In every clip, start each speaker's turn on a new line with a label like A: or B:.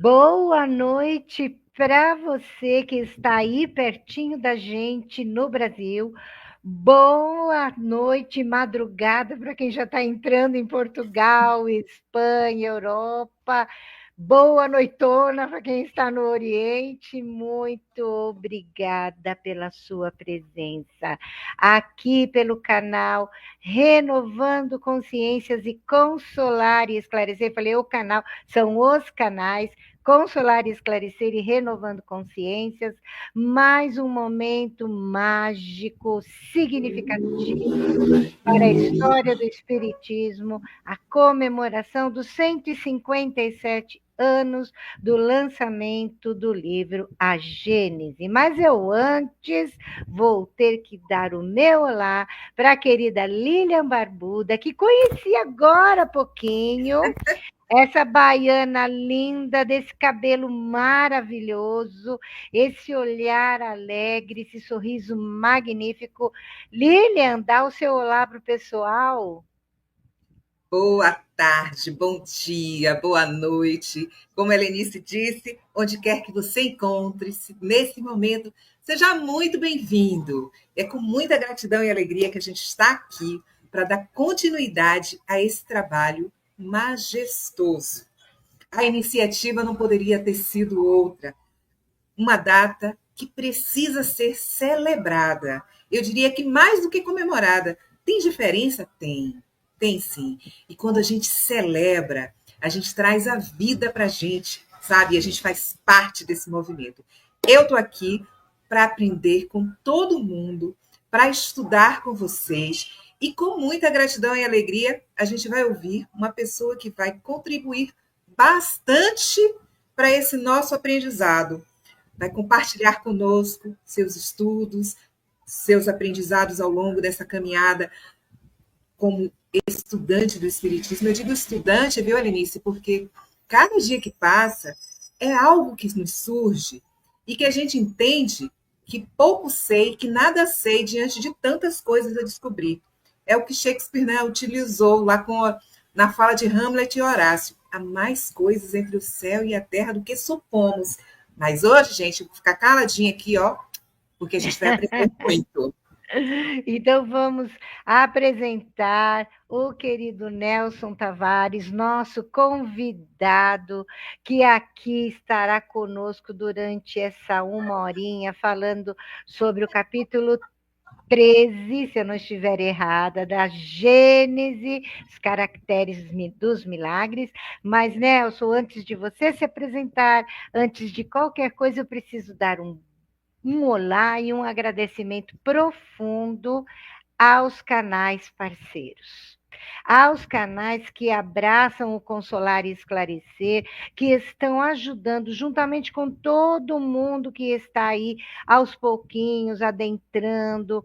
A: Boa noite para você que está aí pertinho da gente no Brasil. Boa noite, madrugada para quem já está entrando em Portugal, Espanha, Europa. Boa noitona para quem está no Oriente. Muito obrigada pela sua presença aqui pelo canal Renovando Consciências e Consolar e Esclarecer. Falei o canal, são os canais Consolar, Esclarecer e Renovando Consciências, mais um momento mágico, significativo para a história do Espiritismo, a comemoração dos 157 anos do lançamento do livro A Gênese. Mas eu antes vou ter que dar o meu olá para a querida Lilian Barbuda, que conheci agora há pouquinho, essa baiana linda, desse cabelo maravilhoso, esse olhar alegre, esse sorriso magnífico. Lilian, dá o seu olá para o pessoal.
B: Boa tarde, bom dia, boa noite. Como a Helenice disse, onde quer que você encontre-se nesse momento, seja muito bem-vindo. É com muita gratidão e alegria que a gente está aqui para dar continuidade a esse trabalho majestoso. A iniciativa não poderia ter sido outra. Uma data que precisa ser celebrada. Eu diria que mais do que comemorada. Tem diferença? Tem. Tem sim. E quando a gente celebra, a gente traz a vida para a gente, sabe? E a gente faz parte desse movimento. Eu estou aqui para aprender com todo mundo, para estudar com vocês. E com muita gratidão e alegria, a gente vai ouvir uma pessoa que vai contribuir bastante para esse nosso aprendizado. Vai compartilhar conosco seus estudos, seus aprendizados ao longo dessa caminhada como estudante do Espiritismo. Eu digo estudante, viu, Alenice, porque cada dia que passa é algo que nos surge e que a gente entende que pouco sei, que nada sei diante de tantas coisas a descobrir. É o que Shakespeare, né, utilizou lá na fala de Hamlet e Horácio. Há mais coisas entre o céu e a terra do que supomos. Mas hoje, gente, eu vou ficar caladinha aqui, ó, porque a gente vai aprender muito.
A: Então, vamos apresentar o querido Nelson Tavares, nosso convidado, que aqui estará conosco durante essa uma horinha, falando sobre o capítulo 13, se eu não estiver errada, da Gênese, os caracteres dos milagres. Mas, Nelson, antes de você se apresentar, antes de qualquer coisa, eu preciso dar um olá e um agradecimento profundo aos canais parceiros, aos canais que abraçam o Consolar e Esclarecer, que estão ajudando, juntamente com todo mundo que está aí aos pouquinhos, adentrando,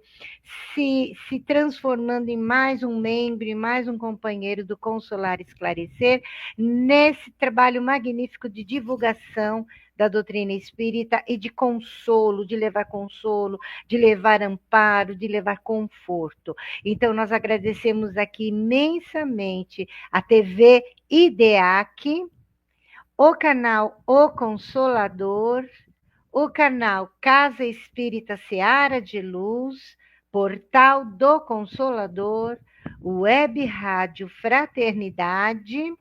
A: se transformando em mais um membro, em mais um companheiro do Consolar e Esclarecer, nesse trabalho magnífico de divulgação da doutrina espírita e de consolo, de levar amparo, de levar conforto. Então, nós agradecemos aqui imensamente a TV IDEAC, o canal O Consolador, o canal Casa Espírita Seara de Luz, Portal do Consolador, Web Rádio Fraternidade,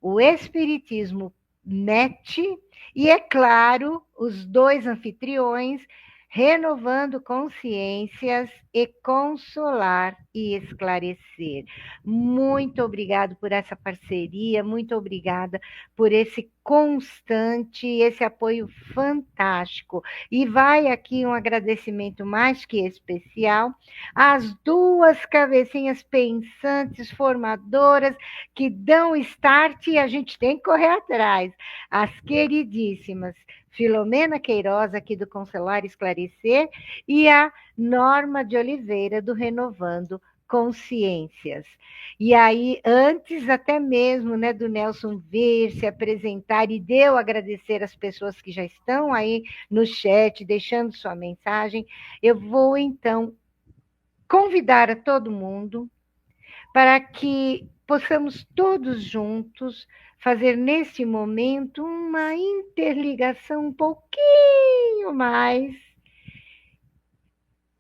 A: o Espiritismo Net e, é claro, os dois anfitriões, Renovando Consciências e Consolar e Esclarecer. Muito obrigado por essa parceria, muito obrigada por esse constante, esse apoio fantástico. E vai aqui um agradecimento mais que especial às duas cabecinhas pensantes, formadoras, que dão start e a gente tem que correr atrás. As queridíssimas Filomena Queiroz, aqui do Consolar Esclarecer, e a Norma de Oliveira, do Renovando Consciências. E aí, antes até mesmo, né, do Nelson vir se apresentar e de eu agradecer as pessoas que já estão aí no chat, deixando sua mensagem, eu vou então convidar a todo mundo para que possamos todos juntos fazer nesse momento uma interligação um pouquinho mais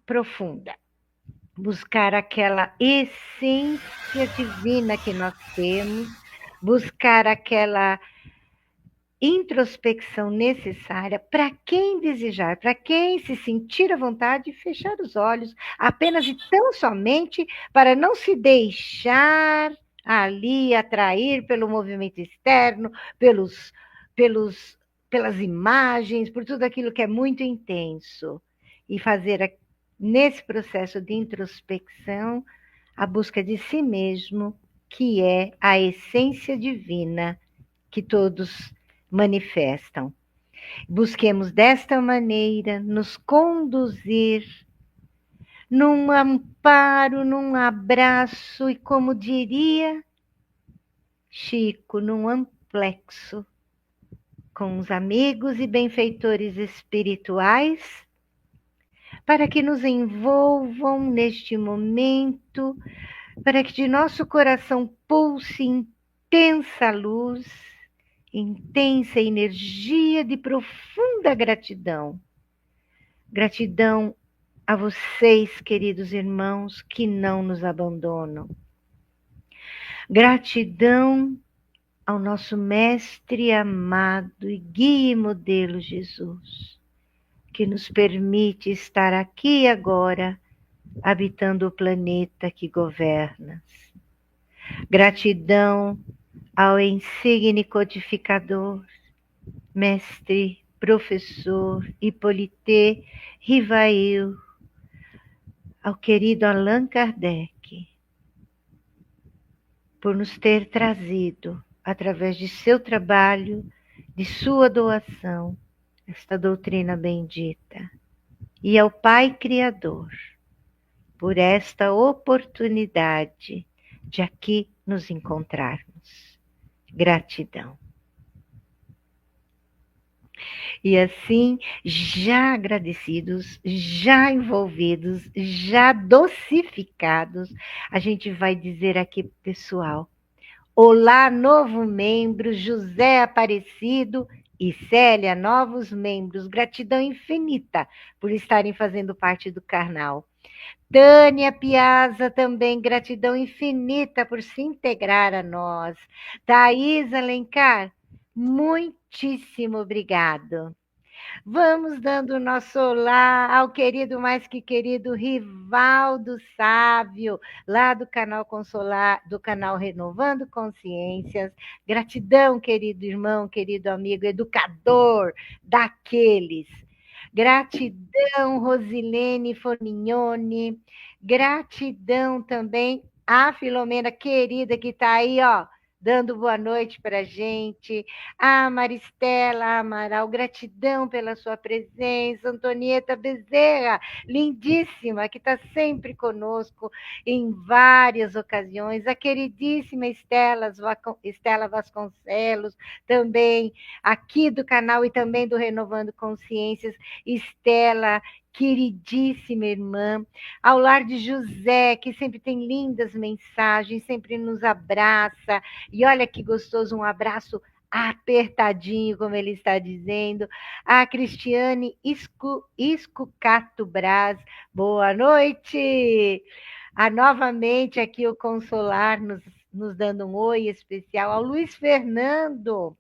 A: profunda. Buscar aquela essência divina que nós temos, buscar aquela introspecção necessária para quem desejar, para quem se sentir à vontade, fechar os olhos, apenas e tão somente para não se deixar ali atrair pelo movimento externo, pelas imagens, por tudo aquilo que é muito intenso. E fazer nesse processo de introspecção a busca de si mesmo, que é a essência divina que todos manifestam. Busquemos desta maneira nos conduzir num amparo, num abraço e, como diria Chico, num amplexo com os amigos e benfeitores espirituais, para que nos envolvam neste momento, para que de nosso coração pulse intensa luz, intensa energia de profunda gratidão. Gratidão a vocês, queridos irmãos, que não nos abandonam. Gratidão ao nosso mestre amado e guia e modelo Jesus, que nos permite estar aqui e agora, habitando o planeta que governas. Gratidão ao insigne codificador, mestre, professor Hippolyte Rivail, ao querido Allan Kardec, por nos ter trazido, através de seu trabalho, de sua doação, esta doutrina bendita, e ao Pai Criador, por esta oportunidade de aqui nos encontrarmos. Gratidão. E assim, já agradecidos, já envolvidos, já dosificados, a gente vai dizer aqui, pessoal, olá, novo membro, José Aparecido e Célia, novos membros, gratidão infinita por estarem fazendo parte do canal. Tânia Piazza também, gratidão infinita por se integrar a nós. Thaís Alencar, muitíssimo obrigado. Vamos dando o nosso olá ao querido, mais que querido, Rivaldo Sávio, lá do canal Consolar, do canal Renovando Consciências. Gratidão, querido irmão, querido amigo, educador daqueles. Gratidão, Rosilene Formignoni. Gratidão também a Filomena querida que está aí, ó, dando boa noite para a gente. A Maristela Amaral, gratidão pela sua presença. Antonieta Bezerra, lindíssima, que está sempre conosco em várias ocasiões. A queridíssima Estela Vasconcelos, também aqui do canal e também do Renovando Consciências. Estela, queridíssima irmã, ao lar de José, que sempre tem lindas mensagens, sempre nos abraça, e olha que gostoso, um abraço apertadinho, como ele está dizendo. A Cristiane Iscucato Braz, boa noite. Novamente aqui o Consolar nos dando um oi especial. Ao Luiz Fernando,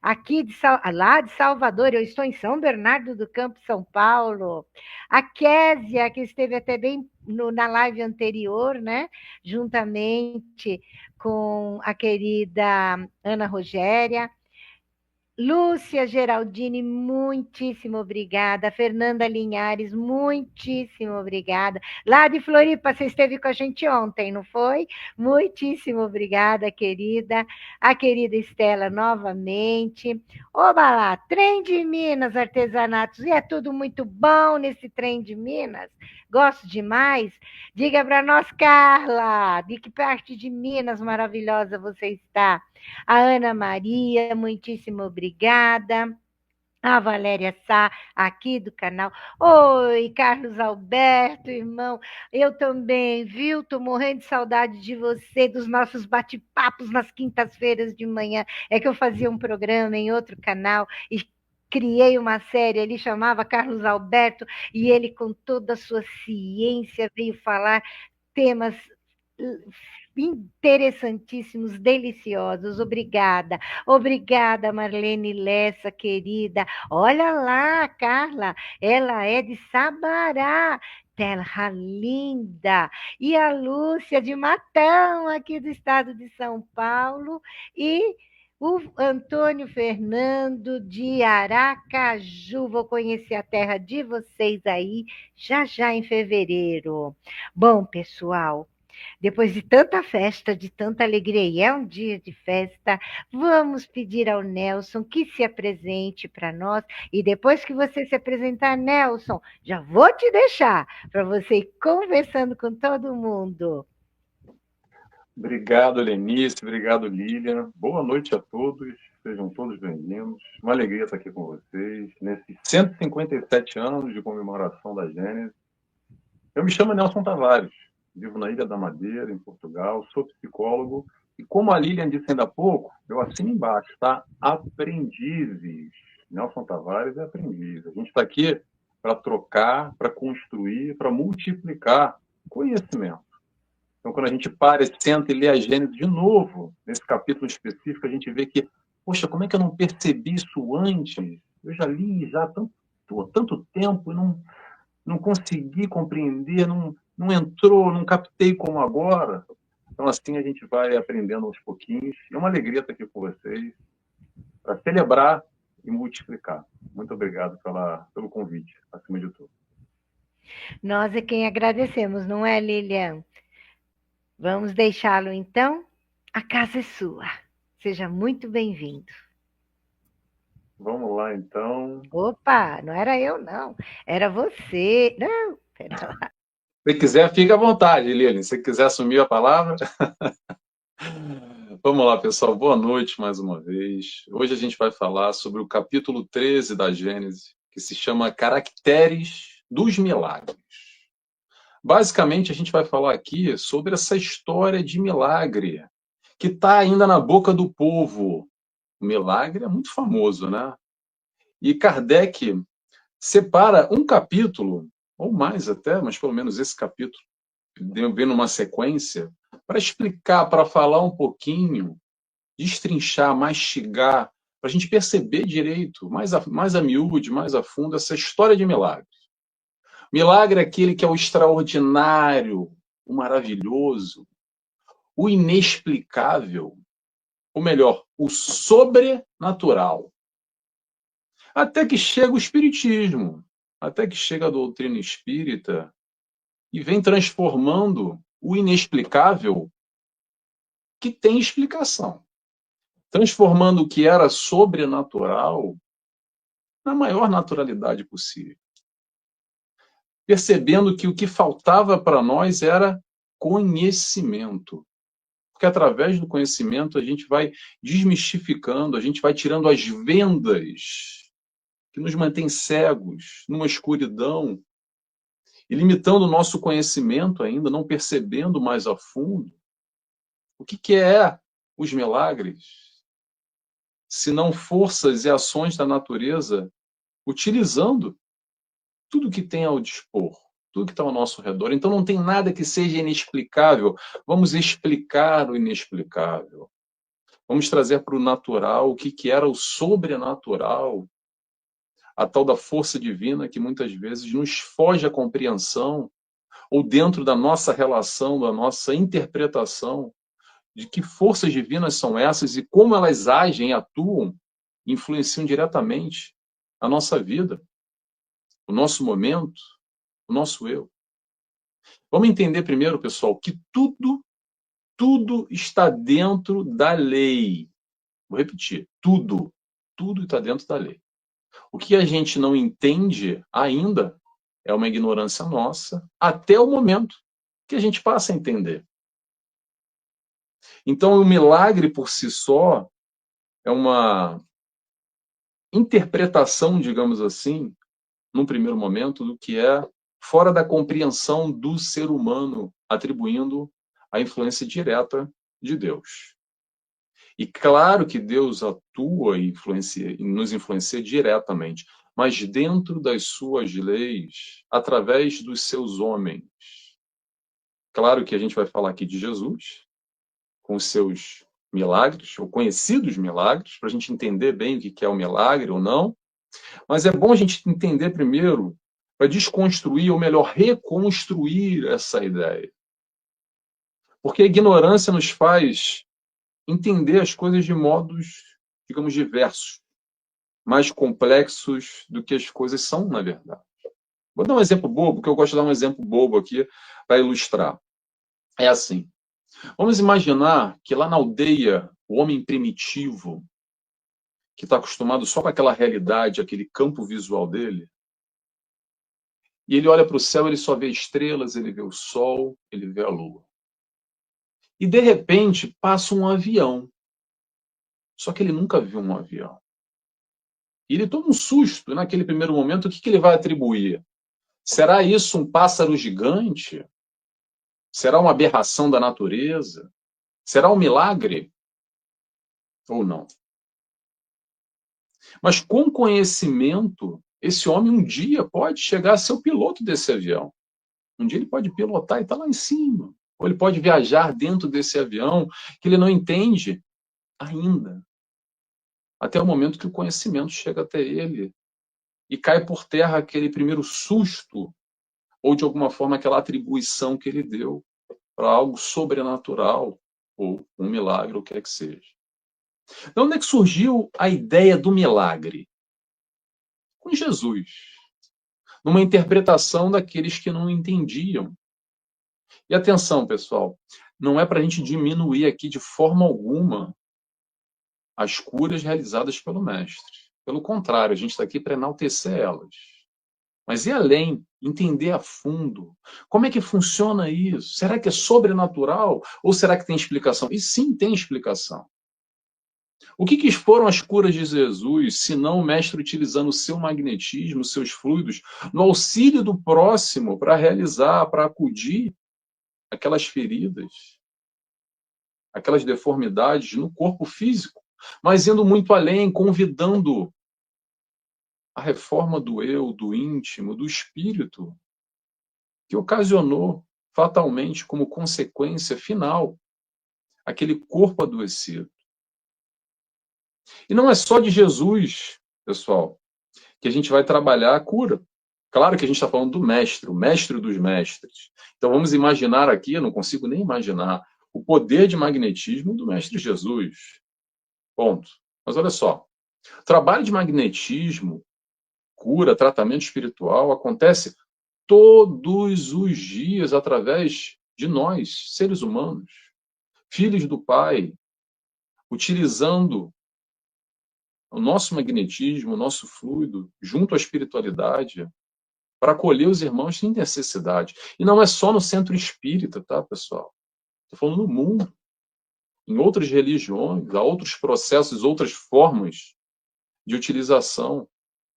A: aqui lá de Salvador, eu estou em São Bernardo do Campo, São Paulo. A Késia, que esteve até bem na live anterior, né? Juntamente com a querida Ana Rogéria. Lúcia Geraldine, muitíssimo obrigada. Fernanda Linhares, muitíssimo obrigada. Lá de Floripa, você esteve com a gente ontem, não foi? Muitíssimo obrigada, querida. A querida Estela, novamente. Oba lá, Trem de Minas Artesanatos. E é tudo muito bom nesse Trem de Minas. Gosto demais. Diga para nós, Carla, de que parte de Minas maravilhosa você está? A Ana Maria, muitíssimo obrigada. A Valéria Sá, aqui do canal. Oi, Carlos Alberto, irmão. Eu também, viu? Tô morrendo de saudade de você, dos nossos bate-papos nas quintas-feiras de manhã. É que eu fazia um programa em outro canal e criei uma série, ele chamava Carlos Alberto, e ele, com toda a sua ciência, veio falar temas interessantíssimos, deliciosos. Obrigada. Obrigada, Marlene Lessa, querida. Olha lá, Carla, ela é de Sabará. Terra linda. E a Lúcia de Matão, aqui do estado de São Paulo. E o Antônio Fernando de Aracaju. Vou conhecer a terra de vocês aí já já em fevereiro. Bom, pessoal, depois de tanta festa, de tanta alegria, e é um dia de festa, vamos pedir ao Nelson que se apresente para nós. E depois que você se apresentar, Nelson, já vou te deixar para você ir conversando com todo mundo.
C: Obrigado, Lenice. Obrigado, Lilian. Boa noite a todos. Sejam todos bem-vindos. Uma alegria estar aqui com vocês nesses 157 anos de comemoração da Gênesis. Eu me chamo Nelson Tavares. Vivo na Ilha da Madeira, em Portugal. Sou psicólogo. E como a Lilian disse ainda há pouco, eu assino embaixo, tá? Aprendizes. Nelson Tavares é aprendiz. A gente está aqui para trocar, para construir, para multiplicar conhecimento. Então, quando a gente para, senta e lê a Gênesis de novo, nesse capítulo específico, a gente vê que, poxa, como é que eu não percebi isso antes? Eu já li já há tanto tempo e não consegui compreender, não entrou, não captei como agora. Então, assim, a gente vai aprendendo aos pouquinhos. É uma alegria estar aqui com vocês para celebrar e multiplicar. Muito obrigado pelo convite, acima de tudo.
A: Nós é quem agradecemos, não é, Lilian? Vamos deixá-lo, então? A casa é sua. Seja muito bem-vindo.
C: Vamos lá, então.
A: Opa, não era eu, não. Era você. Não, pera lá.
C: Se quiser, fique à vontade, Lilian. Se quiser assumir a palavra. Vamos lá, pessoal. Boa noite mais uma vez. Hoje a gente vai falar sobre o capítulo 13 da Gênesis, que se chama Caracteres dos Milagres. Basicamente, a gente vai falar aqui sobre essa história de milagre que está ainda na boca do povo. O milagre é muito famoso, né? E Kardec separa um capítulo, ou mais até, mas pelo menos esse capítulo, vem numa sequência, para explicar, para falar um pouquinho, destrinchar, mastigar, para a gente perceber direito, mais a miúde, mais a fundo, essa história de milagres. Milagre é aquele que é o extraordinário, o maravilhoso, o inexplicável, ou melhor, o sobrenatural. Até que chega o espiritismo, até que chega a doutrina espírita e vem transformando o inexplicável que tem explicação. Transformando o que era sobrenatural na maior naturalidade possível. Percebendo que o que faltava para nós era conhecimento. Porque através do conhecimento a gente vai desmistificando, a gente vai tirando as vendas que nos mantêm cegos, numa escuridão, e limitando o nosso conhecimento ainda, não percebendo mais a fundo o que é os milagres, se não forças e ações da natureza, utilizando tudo que tem ao dispor, tudo que está ao nosso redor. Então não tem nada que seja inexplicável. Vamos explicar o inexplicável. Vamos trazer para o natural o que era o sobrenatural, a tal da força divina que muitas vezes nos foge à compreensão, ou dentro da nossa relação, da nossa interpretação, de que forças divinas são essas e como elas agem, atuam, influenciam diretamente a nossa vida, o nosso momento, o nosso eu. Vamos entender primeiro, pessoal, que tudo está dentro da lei. Vou repetir, tudo está dentro da lei. O que a gente não entende ainda é uma ignorância nossa, até o momento que a gente passa a entender. Então, o milagre por si só é uma interpretação, digamos assim, num primeiro momento, do que é fora da compreensão do ser humano, atribuindo a influência direta de Deus. E claro que Deus atua e nos influencia diretamente, mas dentro das suas leis, através dos seus homens. Claro que a gente vai falar aqui de Jesus, com os seus milagres, ou conhecidos milagres, para a gente entender bem o que é o milagre ou não. Mas é bom a gente entender primeiro, para desconstruir, ou melhor, reconstruir essa ideia. Porque a ignorância nos faz entender as coisas de modos, digamos, diversos, mais complexos do que as coisas são, na verdade. Vou dar um exemplo bobo, que eu gosto de dar um exemplo bobo aqui para ilustrar. É assim. Vamos imaginar que lá na aldeia, o homem primitivo, que está acostumado só com aquela realidade, aquele campo visual dele, e ele olha para o céu, ele só vê estrelas, ele vê o sol, ele vê a lua. E, de repente, passa um avião. Só que ele nunca viu um avião. E ele toma um susto. E naquele primeiro momento, o que ele vai atribuir? Será isso um pássaro gigante? Será uma aberração da natureza? Será um milagre? Ou não? Mas com conhecimento, esse homem um dia pode chegar a ser o piloto desse avião. Um dia ele pode pilotar e estar lá em cima. Ou ele pode viajar dentro desse avião que ele não entende ainda. Até o momento que o conhecimento chega até ele e cai por terra aquele primeiro susto, ou de alguma forma aquela atribuição que ele deu para algo sobrenatural, ou um milagre, ou o que quer que seja. Então, onde é que surgiu a ideia do milagre? Com Jesus. Numa interpretação daqueles que não entendiam. E atenção, pessoal, não é para a gente diminuir aqui de forma alguma as curas realizadas pelo Mestre. Pelo contrário, a gente está aqui para enaltecer elas. Mas e além, entender a fundo. Como é que funciona isso? Será que é sobrenatural? Ou será que tem explicação? E sim, tem explicação. O que foram as curas de Jesus, se não o Mestre utilizando o seu magnetismo, os seus fluidos, no auxílio do próximo para realizar, para acudir aquelas feridas, aquelas deformidades no corpo físico, mas indo muito além, convidando a reforma do eu, do íntimo, do espírito, que ocasionou fatalmente, como consequência final, aquele corpo adoecido. E não é só de Jesus, pessoal, que a gente vai trabalhar a cura. Claro que a gente está falando do mestre, o mestre dos mestres. Então vamos imaginar aqui, eu não consigo nem imaginar, o poder de magnetismo do mestre Jesus. Ponto. Mas olha só, o trabalho de magnetismo, cura, tratamento espiritual, acontece todos os dias através de nós, seres humanos, filhos do Pai, utilizando o nosso magnetismo, o nosso fluido, junto à espiritualidade, para acolher os irmãos sem necessidade. E não é só no centro espírita, tá, pessoal? Estou falando no mundo, em outras religiões, há outros processos, outras formas de utilização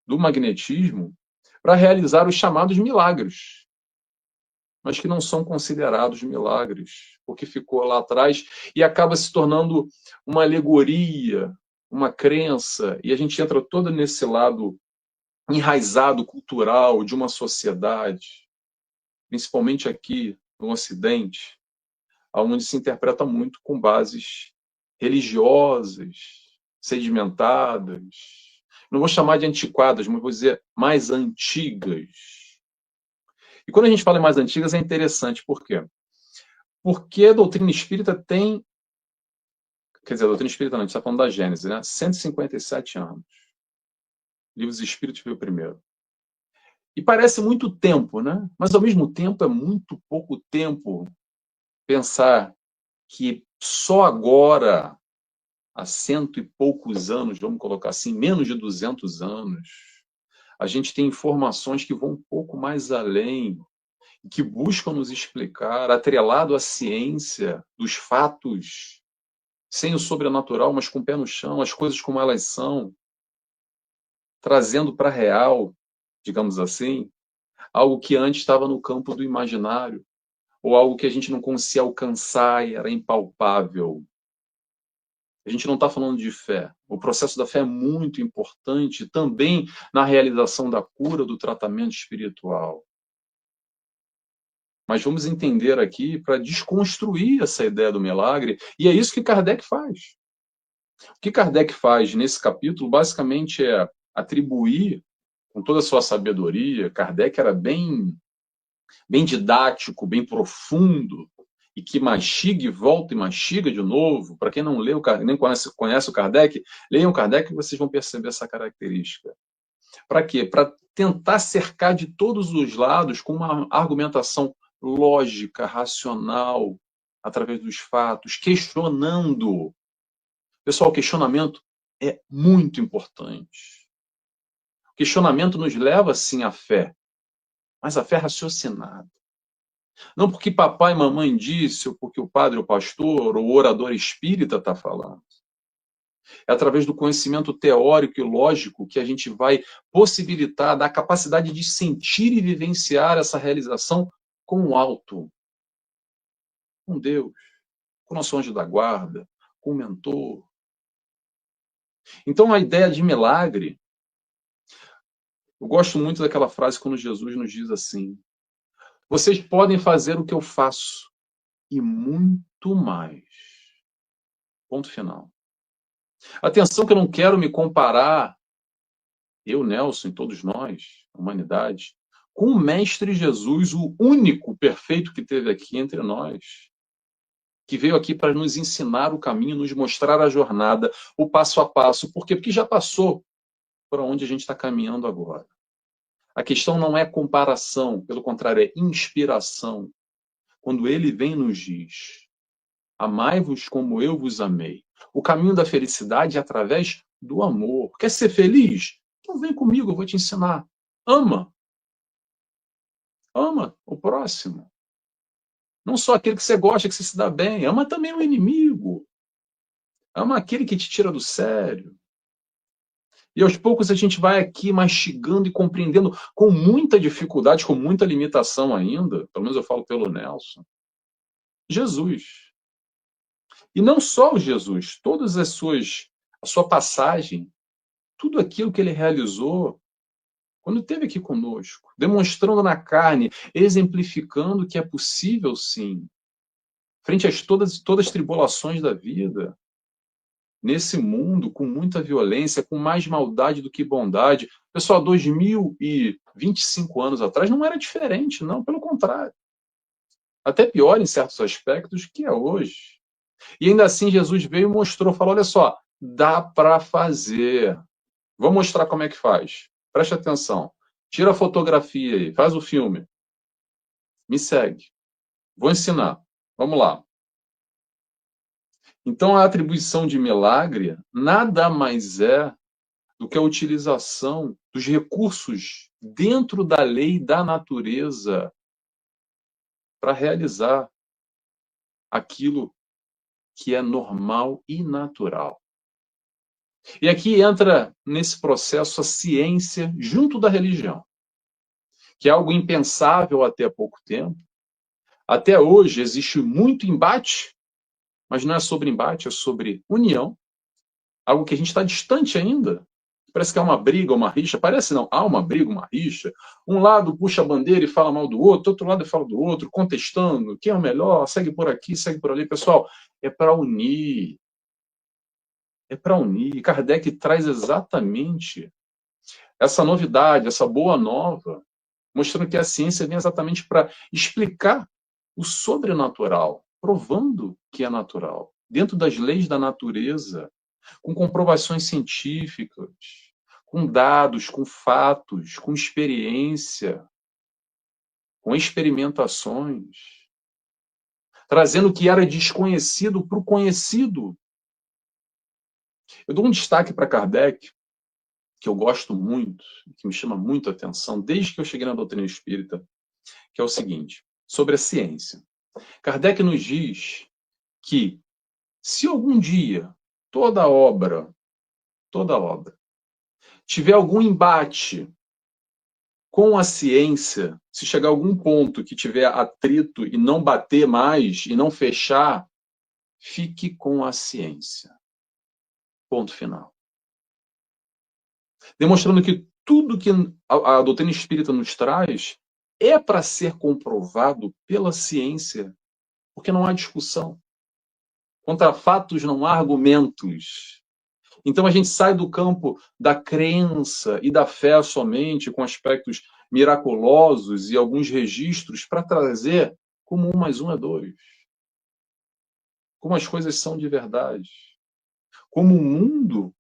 C: do magnetismo para realizar os chamados milagres, mas que não são considerados milagres, porque ficou lá atrás e acaba se tornando uma alegoria, uma crença, e a gente entra todo nesse lado enraizado cultural de uma sociedade, principalmente aqui no Ocidente, onde se interpreta muito com bases religiosas, sedimentadas, não vou chamar de antiquadas, mas vou dizer mais antigas. E quando a gente fala em mais antigas, é interessante, por quê? Porque a doutrina espírita tem, quer dizer, a doutrina espírita não, a gente está falando da Gênese, né? 157 anos. Livros Espíritos veio primeiro. E parece muito tempo, né? Mas ao mesmo tempo é muito pouco tempo pensar que só agora, há cento e poucos anos, vamos colocar assim, menos de 200 anos, a gente tem informações que vão um pouco mais além, que buscam nos explicar, atrelado à ciência dos fatos, sem o sobrenatural, mas com o pé no chão, as coisas como elas são. trazendo para a real, digamos assim, algo que antes estava no campo do imaginário, ou algo que a gente não conseguia alcançar e era impalpável. A gente não está falando de fé. O processo da fé é muito importante também na realização da cura, do tratamento espiritual. Mas vamos entender aqui para desconstruir essa ideia do milagre, e é isso que Kardec faz. O que Kardec faz nesse capítulo, basicamente, é atribuir, com toda a sua sabedoria, Kardec era bem didático, bem profundo, e que mastiga e volta e mastiga de novo. Para quem não leu, nem conhece o Kardec, leiam Kardec e vocês vão perceber essa característica. Para quê? Para tentar cercar de todos os lados com uma argumentação lógica, racional, através dos fatos, questionando. Pessoal, o questionamento é muito importante. O questionamento nos leva, sim, à fé, mas a fé raciocinada. Não porque papai e mamãe disse, ou porque o padre, o pastor, ou o orador espírita está falando. É através do conhecimento teórico e lógico que a gente vai possibilitar da capacidade de sentir e vivenciar essa realização com o alto, com Deus, com o nosso anjo da guarda, com o mentor. Então a ideia de milagre, eu gosto muito daquela frase quando Jesus nos diz assim: vocês podem fazer o que eu faço e muito mais. Ponto final. Atenção que eu não quero me comparar, eu, Nelson, e todos nós, a humanidade, com o Mestre Jesus, o único perfeito que teve aqui entre nós, que veio aqui para nos ensinar o caminho, nos mostrar a jornada, o passo a passo. Por quê? Porque já passou por onde a gente está caminhando agora. A questão não é comparação, pelo contrário, é inspiração. Quando ele vem e nos diz: amai-vos como eu vos amei. O caminho da felicidade é através do amor. Quer ser feliz? Então vem comigo, eu vou te ensinar. Ama. Ama o próximo. Não só aquele que você gosta, que você se dá bem. Ama também o inimigo. Ama aquele que te tira do sério. E aos poucos a gente vai aqui mastigando e compreendendo com muita dificuldade, com muita limitação ainda, pelo menos eu falo pelo Nelson, Jesus. E não só o Jesus, todas a sua passagem, tudo aquilo que ele realizou quando esteve aqui conosco, demonstrando na carne, exemplificando que é possível sim, frente a todas as tribulações da vida, nesse mundo com muita violência, com mais maldade do que bondade. Pessoal, 2025 anos atrás não era diferente, não, pelo contrário. Até pior em certos aspectos que é hoje. E ainda assim Jesus veio e mostrou, falou, olha só, dá para fazer. Vou mostrar como é que faz. Preste atenção. Tira a fotografia aí, faz o filme. Me segue. Vou ensinar. Vamos lá. Então, a atribuição de milagre nada mais é do que a utilização dos recursos dentro da lei e da natureza para realizar aquilo que é normal e natural. E aqui entra nesse processo a ciência junto da religião, que é algo impensável até há pouco tempo. Até hoje existe muito embate, mas não é sobre embate, é sobre união, algo que a gente está distante ainda. Parece que há uma briga, uma rixa. Parece não, há uma briga, uma rixa. Um lado puxa a bandeira e fala mal do outro lado fala do outro, contestando quem é o melhor, segue por aqui, segue por ali. Pessoal, é para unir. É para unir. Kardec traz exatamente essa novidade, essa boa nova, mostrando que a ciência vem exatamente para explicar o sobrenatural, provando que é natural, dentro das leis da natureza, com comprovações científicas, com dados, com fatos, com experiência, com experimentações, trazendo o que era desconhecido para o conhecido. Eu dou um destaque para Kardec, que eu gosto muito, que me chama muito a atenção, desde que eu cheguei na doutrina espírita, que é o seguinte, sobre a ciência. Kardec nos diz que, se algum dia toda obra tiver algum embate com a ciência, se chegar a algum ponto que tiver atrito e não bater mais, e não fechar, fique com a ciência. Ponto final. Demonstrando que tudo que a doutrina espírita nos traz é para ser comprovado pela ciência, porque não há discussão. Contra fatos não há argumentos. Então a gente sai do campo da crença e da fé somente, com aspectos miraculosos e alguns registros, para trazer como 1 mais 1 é 2. Como as coisas são de verdade. Como o mundo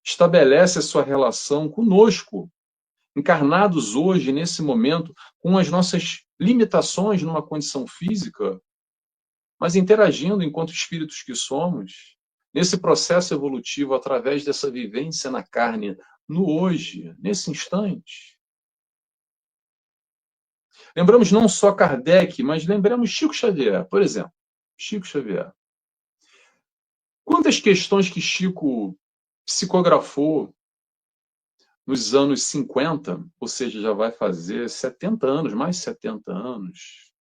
C: estabelece a sua relação conosco, encarnados hoje, nesse momento, com as nossas limitações numa condição física, mas interagindo enquanto espíritos que somos, nesse processo evolutivo, através dessa vivência na carne, no hoje, nesse instante. Lembramos não só Kardec, mas lembramos Chico Xavier, por exemplo. Chico Xavier. Quantas questões que Chico psicografou nos anos 50, ou seja, já vai fazer 70 anos, mais de 70 anos.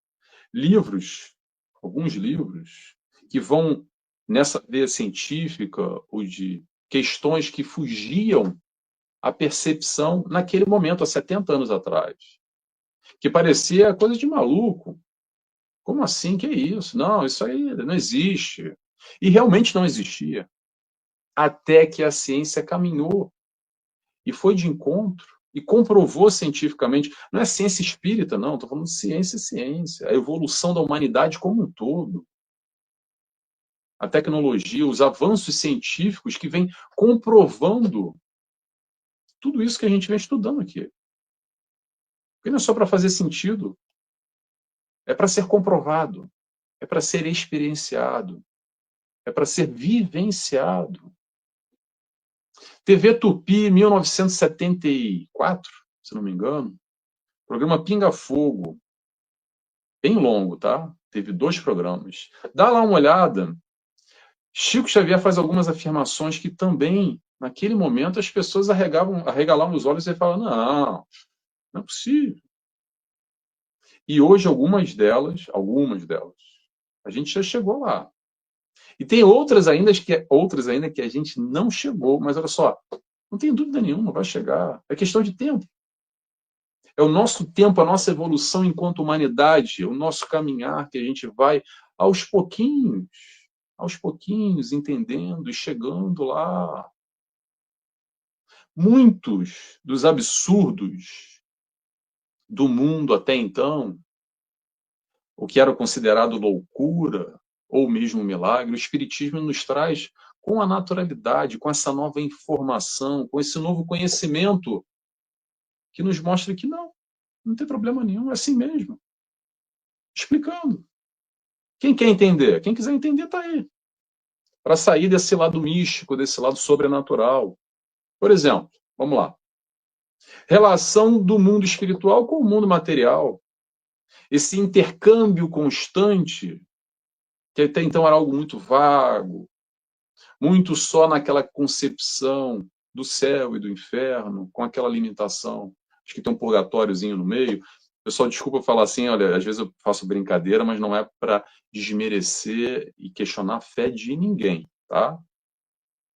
C: Livros, alguns livros, que vão nessa veia científica ou de questões que fugiam à percepção naquele momento, há 70 anos atrás. Que parecia coisa de maluco. Como assim? Que é isso? Não, isso aí não existe. E realmente não existia. Até que a ciência caminhou e foi de encontro e comprovou cientificamente. Não é ciência espírita, não. Estou falando de ciência e ciência. A evolução da humanidade como um todo. A tecnologia, os avanços científicos que vêm comprovando tudo isso que a gente vem estudando aqui. Porque não é só para fazer sentido. É para ser comprovado. É para ser experienciado. É para ser vivenciado. TV Tupi, 1974, se não me engano. Programa Pinga Fogo. Bem longo, tá? Teve 2 programas. Dá lá uma olhada. Chico Xavier faz algumas afirmações que também, naquele momento, as pessoas arregalavam os olhos e falavam, não é possível. E hoje, algumas delas, a gente já chegou lá. E tem outras ainda que a gente não chegou, mas olha só, não tem dúvida nenhuma, vai chegar. É questão de tempo. É o nosso tempo, a nossa evolução enquanto humanidade, o nosso caminhar que a gente vai aos pouquinhos, entendendo e chegando lá. Muitos dos absurdos do mundo até então, o que era considerado loucura, ou mesmo milagre, o Espiritismo nos traz com a naturalidade, com essa nova informação, com esse novo conhecimento, que nos mostra que não tem problema nenhum, é assim mesmo. Explicando. Quem quer entender? Quem quiser entender, está aí. Para sair desse lado místico, desse lado sobrenatural. Por exemplo, vamos lá. Relação do mundo espiritual com o mundo material. Esse intercâmbio constante, que até então era algo muito vago, muito só naquela concepção do céu e do inferno, com aquela limitação. Acho que tem um purgatóriozinho no meio. Pessoal, desculpa falar assim, olha, às vezes eu faço brincadeira, mas não é para desmerecer e questionar a fé de ninguém, tá?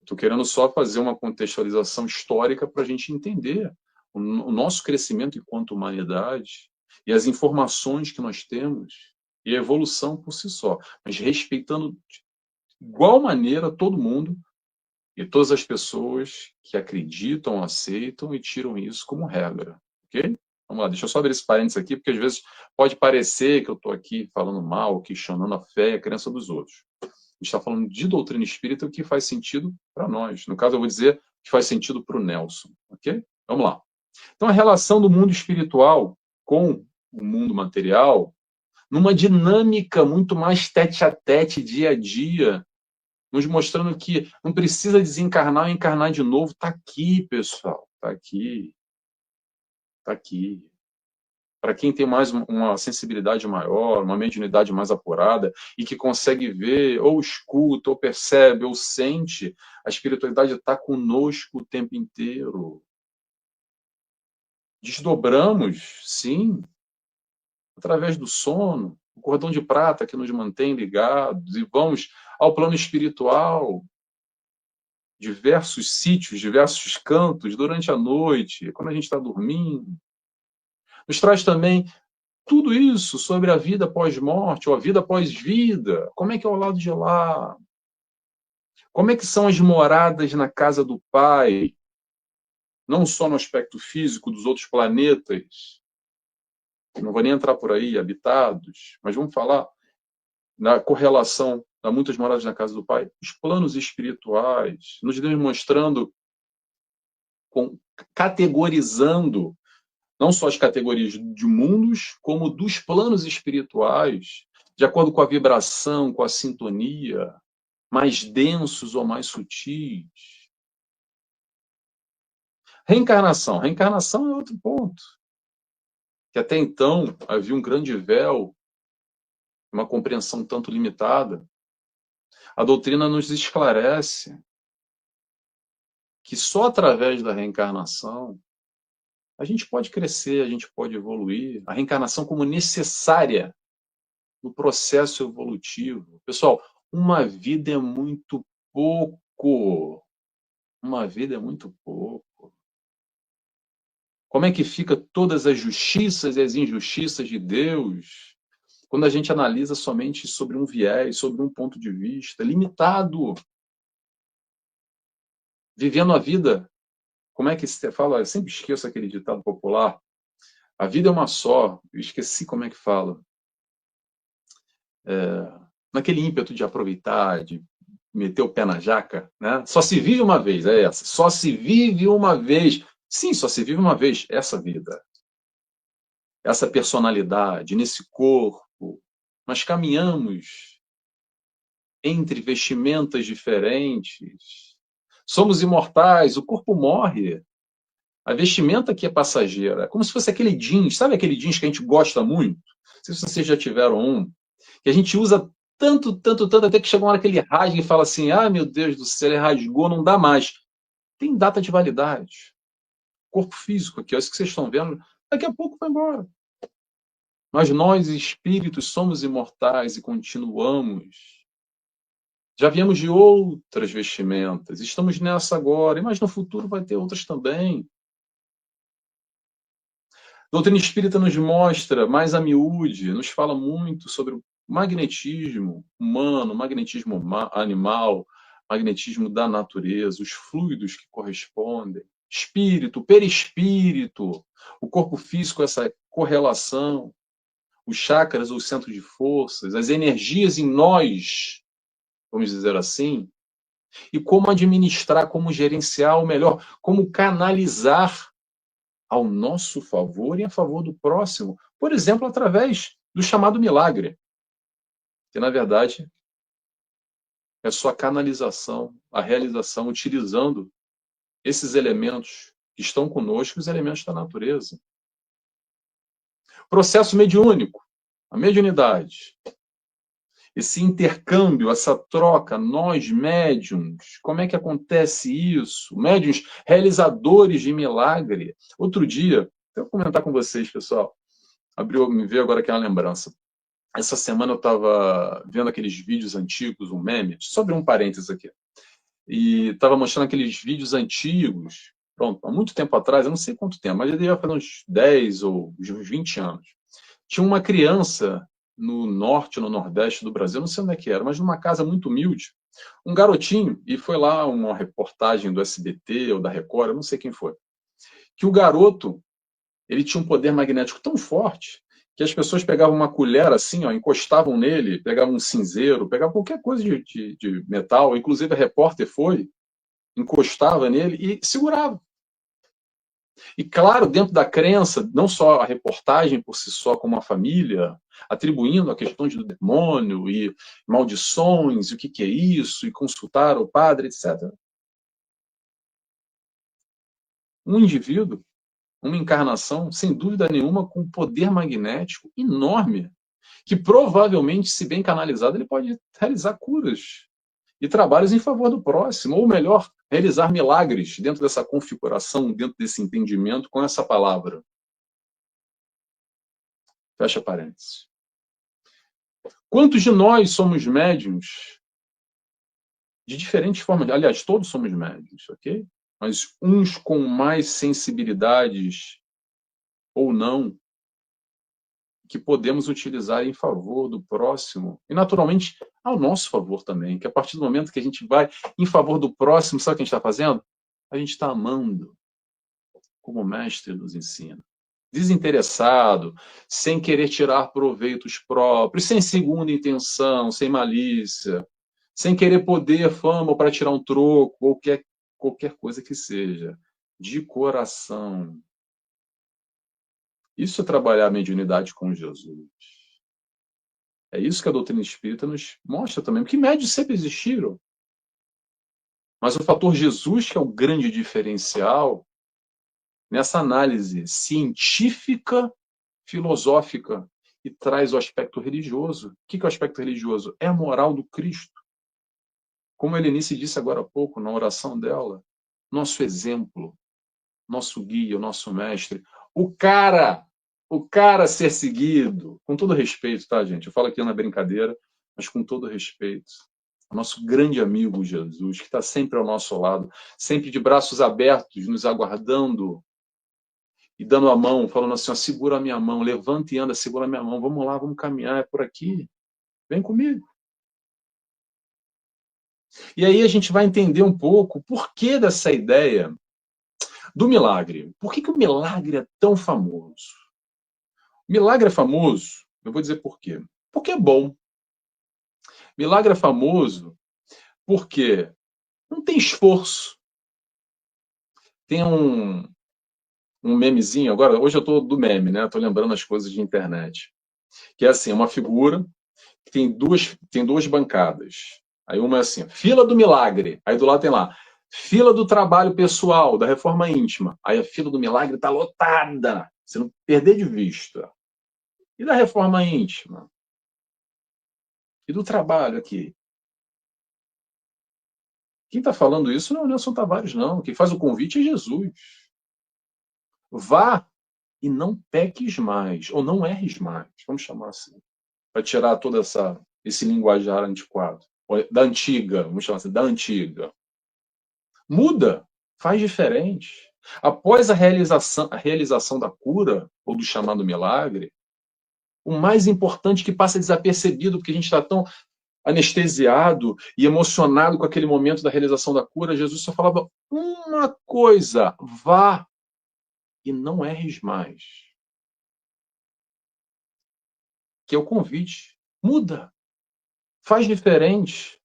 C: Estou querendo só fazer uma contextualização histórica para a gente entender o nosso crescimento enquanto humanidade e as informações que nós temos e a evolução por si só, mas respeitando de igual maneira todo mundo e todas as pessoas que acreditam, aceitam e tiram isso como regra, ok? Vamos lá, deixa eu só abrir esse parênteses aqui, porque às vezes pode parecer que eu estou aqui falando mal, questionando a fé e a crença dos outros. A gente está falando de doutrina espírita, o que faz sentido para nós. No caso, eu vou dizer que faz sentido para o Nelson, ok? Vamos lá. Então, a relação do mundo espiritual com o mundo material, numa dinâmica muito mais tete-a-tete, dia a dia, nos mostrando que não precisa desencarnar ou encarnar de novo. Está aqui, pessoal. Está aqui. Está aqui. para quem tem mais uma sensibilidade maior, uma mediunidade mais apurada, e que consegue ver, ou escuta, ou percebe, ou sente, a espiritualidade está conosco o tempo inteiro. Desdobramos, sim, através do sono, o cordão de prata que nos mantém ligados, e vamos ao plano espiritual, diversos sítios, diversos cantos durante a noite, quando a gente está dormindo. Nos traz também tudo isso sobre a vida pós-morte, ou a vida pós-vida. Como é que é o lado de lá? Como é que são as moradas na casa do Pai? Não só no aspecto físico dos outros planetas, não vou nem entrar por aí, habitados, mas vamos falar na correlação a muitas moradas na casa do Pai, os planos espirituais, nos demonstrando, categorizando não só as categorias de mundos, como dos planos espirituais, de acordo com a vibração, com a sintonia, mais densos ou mais sutis. Reencarnação. Reencarnação é outro ponto. Que até então havia um grande véu, uma compreensão tanto limitada. A doutrina nos esclarece que só através da reencarnação a gente pode crescer, a gente pode evoluir. A reencarnação como necessária no processo evolutivo. Pessoal, uma vida é muito pouco. Uma vida é muito pouco. Como é que fica todas as justiças e as injustiças de Deus quando a gente analisa somente sobre um viés, sobre um ponto de vista limitado? Vivendo a vida, como é que se fala? Eu sempre esqueço aquele ditado popular. A vida é uma só. Eu esqueci como é que fala. Naquele ímpeto de aproveitar, de meter o pé na jaca, né? Só se vive uma vez, é essa. Só se vive uma vez. Sim, só se vive uma vez essa vida. Essa personalidade, nesse corpo. Nós caminhamos entre vestimentas diferentes. Somos imortais, o corpo morre. A vestimenta aqui é passageira. É como se fosse aquele jeans, sabe aquele jeans que a gente gosta muito? Não sei se vocês já tiveram um, que a gente usa tanto, tanto, tanto, até que chega uma hora que ele rasga e fala assim, ah, meu Deus do céu, ele rasgou, não dá mais. Tem data de validade. Corpo físico aqui, é isso que vocês estão vendo, daqui a pouco vai embora. Mas nós, espíritos, somos imortais e continuamos. Já viemos de outras vestimentas, estamos nessa agora, mas no futuro vai ter outras também. A doutrina espírita nos mostra, mais a miúde, nos fala muito sobre o magnetismo humano, magnetismo animal, magnetismo da natureza, os fluidos que correspondem, espírito, perispírito, o corpo físico, essa correlação, os chakras, os centros de forças, as energias em nós, vamos dizer assim, e como administrar, como gerenciar, ou melhor, como canalizar ao nosso favor e a favor do próximo, por exemplo, através do chamado milagre, que na verdade é só a canalização, a realização, utilizando esses elementos que estão conosco, os elementos da natureza. Processo mediúnico, a mediunidade, esse intercâmbio, essa troca, nós médiuns, como é que acontece isso? Médiuns realizadores de milagre. Outro dia, eu vou comentar com vocês, pessoal, me veio agora aqui uma lembrança. Essa semana eu estava vendo aqueles vídeos antigos, um meme, sobre um parênteses aqui, e estava mostrando aqueles vídeos antigos, pronto, há muito tempo atrás, eu não sei quanto tempo, mas já devia fazer uns 10 ou uns 20 anos. Tinha uma criança no norte, no nordeste do Brasil, não sei onde é que era, mas numa casa muito humilde, um garotinho, e foi lá uma reportagem do SBT ou da Record, eu não sei quem foi, que o garoto, ele tinha um poder magnético tão forte que as pessoas pegavam uma colher assim, ó, encostavam nele, pegavam um cinzeiro, pegavam qualquer coisa de metal, inclusive a repórter foi, encostava nele e segurava. E claro, dentro da crença, não só a reportagem por si só, como a família, atribuindo a questões do demônio e maldições, e o que é isso, e consultar o padre, etc. Um indivíduo uma encarnação, sem dúvida nenhuma, com um poder magnético enorme, que provavelmente, se bem canalizado, ele pode realizar curas e trabalhos em favor do próximo, ou melhor, realizar milagres dentro dessa configuração, dentro desse entendimento com essa palavra. Fecha parênteses. Quantos de nós somos médiuns de diferentes formas? Aliás, todos somos médiuns, ok? Mas uns com mais sensibilidades ou não, que podemos utilizar em favor do próximo e, naturalmente, ao nosso favor também, que a partir do momento que a gente vai em favor do próximo, sabe o que a gente está fazendo? A gente está amando, como o mestre nos ensina. Desinteressado, sem querer tirar proveitos próprios, sem segunda intenção, sem malícia, sem querer poder, fama para tirar um troco, ou qualquer coisa que seja, de coração. Isso é trabalhar a mediunidade com Jesus. É isso que a doutrina espírita nos mostra também, porque médios sempre existiram. Mas o fator Jesus, que é o grande diferencial, nessa análise científica, filosófica, e traz o aspecto religioso. O que é o aspecto religioso? É a moral do Cristo. Como a Helenice disse agora há pouco, na oração dela, nosso exemplo, nosso guia, o nosso mestre, o cara a ser seguido, com todo respeito, tá, gente? Eu falo aqui na brincadeira, mas com todo respeito. O nosso grande amigo Jesus, que está sempre ao nosso lado, sempre de braços abertos, nos aguardando e dando a mão, falando assim, ó, segura a minha mão, levanta e anda, segura a minha mão, vamos lá, vamos caminhar, é por aqui, vem comigo. E aí a gente vai entender um pouco o porquê dessa ideia do milagre. Por que o milagre é tão famoso? O milagre é famoso, eu vou dizer por quê. Porque é bom. Milagre é famoso porque não tem esforço. Tem um memezinho, agora, hoje eu estou do meme, né? Estou lembrando as coisas de internet. Que é assim, uma figura que tem duas bancadas. Aí uma é assim, fila do milagre. Aí do lado tem lá, fila do trabalho pessoal, da reforma íntima. Aí a fila do milagre está lotada. Você não perder de vista. E da reforma íntima? E do trabalho aqui? Quem está falando isso não é o Nelson Tavares, não. Quem faz o convite é Jesus. Vá e não peques mais, ou não erres mais, vamos chamar assim, para tirar todo esse linguajar antiquado, da antiga, vamos chamar assim, da antiga. Muda, faz diferente. Após a realização da cura, ou do chamado milagre, o mais importante que passa desapercebido, porque a gente está tão anestesiado e emocionado com aquele momento da realização da cura, Jesus só falava uma coisa: vá e não erres mais. Que é o convite. Muda. Faz diferente.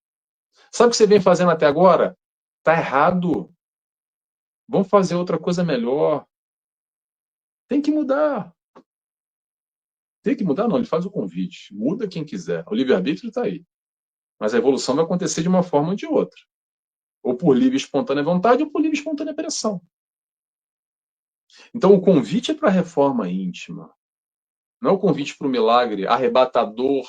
C: Sabe o que você vem fazendo até agora? Está errado. Vamos fazer outra coisa melhor. Tem que mudar. Tem que mudar? Não, ele faz o convite. Muda quem quiser. O livre-arbítrio está aí. Mas a evolução vai acontecer de uma forma ou de outra. Ou por livre e espontânea vontade, ou por livre e espontânea pressão. Então, o convite é para a reforma íntima. Não é o convite para o milagre arrebatador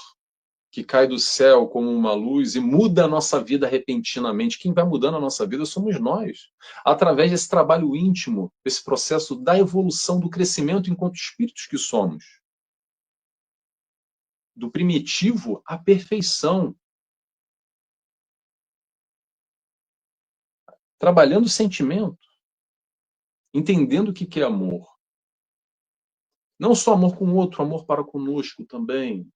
C: que cai do céu como uma luz e muda a nossa vida repentinamente. Quem vai mudando a nossa vida somos nós. Através desse trabalho íntimo, desse processo da evolução, do crescimento enquanto espíritos que somos. Do primitivo à perfeição. Trabalhando o sentimento. Entendendo o que é amor. Não só amor com o outro, amor para conosco também.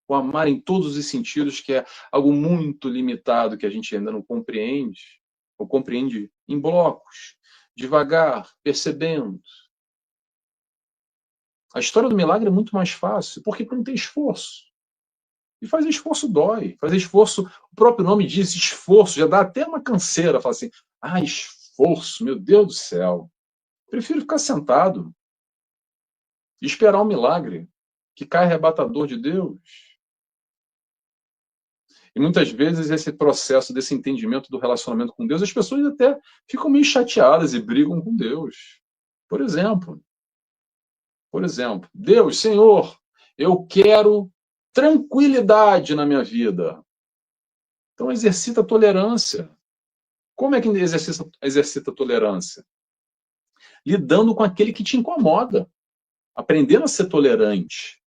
C: O amar em todos os sentidos, que é algo muito limitado, que a gente ainda não compreende, ou compreende em blocos, devagar, percebendo. A história do milagre é muito mais fácil, porque não tem esforço. E fazer esforço dói. Fazer esforço, o próprio nome diz esforço, já dá até uma canseira. Fala assim, esforço, meu Deus do céu. Prefiro ficar sentado e esperar um milagre que cai arrebatador de Deus. E muitas vezes esse processo desse entendimento do relacionamento com Deus, as pessoas até ficam meio chateadas e brigam com Deus. Por exemplo, Por exemplo, Deus, Senhor, eu quero tranquilidade na minha vida. Então exercita a tolerância. Como é que exercita a tolerância? Lidando com aquele que te incomoda. Aprendendo a ser tolerante.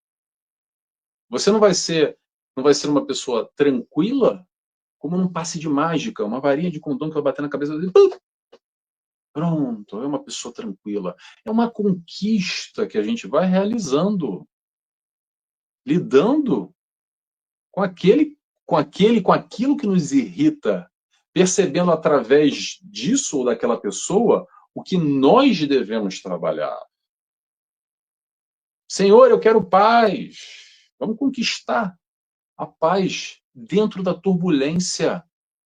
C: Você não vai ser uma pessoa tranquila como num passe de mágica, uma varinha de condão que vai bater na cabeça dele. Pronto, é uma pessoa tranquila. É uma conquista que a gente vai realizando, lidando com aquilo que nos irrita, percebendo através disso ou daquela pessoa o que nós devemos trabalhar. Senhor, eu quero paz. Vamos conquistar a paz dentro da turbulência.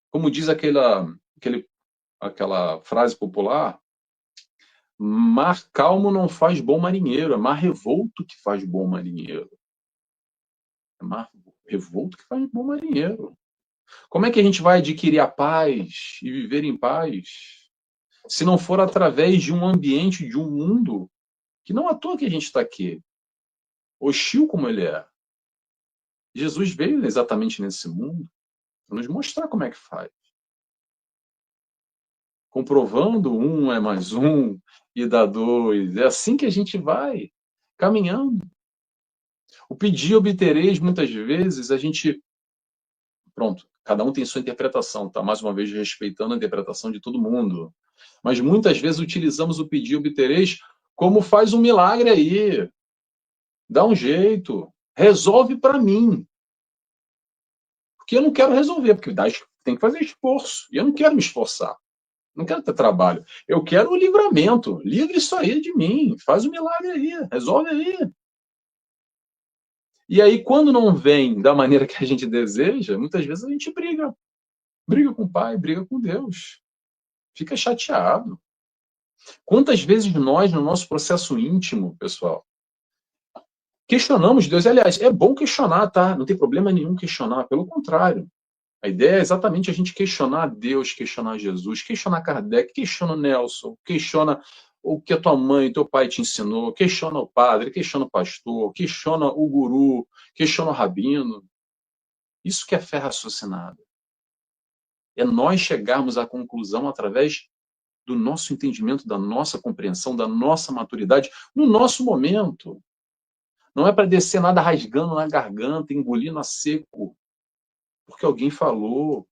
C: Como diz aquela frase popular, mar calmo não faz bom marinheiro, é mar revolto que faz bom marinheiro. É mar revolto que faz bom marinheiro. Como é que a gente vai adquirir a paz e viver em paz se não for através de um ambiente, de um mundo que não é à toa que a gente está aqui, hostil como ele é. Jesus veio exatamente nesse mundo para nos mostrar como é que faz. Comprovando 1 é mais 1 e dá 2. É assim que a gente vai caminhando. O pedir obtereis, muitas vezes, a gente. Pronto, cada um tem sua interpretação, tá? Mais uma vez, respeitando a interpretação de todo mundo. Mas muitas vezes utilizamos o pedir obtereis como faz um milagre aí. Dá um jeito. Resolve para mim. Porque eu não quero resolver, porque tem que fazer esforço. E eu não quero me esforçar. Não quero ter trabalho. Eu quero o livramento. Livre isso aí de mim. Faz um milagre aí. Resolve aí. E aí, quando não vem da maneira que a gente deseja, muitas vezes a gente briga. Briga com o pai, briga com Deus. Fica chateado. Quantas vezes nós, no nosso processo íntimo, pessoal, questionamos Deus? Aliás, é bom questionar, tá? Não tem problema nenhum questionar. Pelo contrário. A ideia é exatamente a gente questionar Deus, questionar Jesus, questionar Kardec, questiona Nelson, questiona o que a tua mãe e teu pai te ensinou, questiona o padre, questiona o pastor, questiona o guru, questiona o rabino. Isso que é fé raciocinada. É nós chegarmos à conclusão através do nosso entendimento, da nossa compreensão, da nossa maturidade, no nosso momento. Não é para descer nada rasgando na garganta, engolindo a seco, porque alguém falou.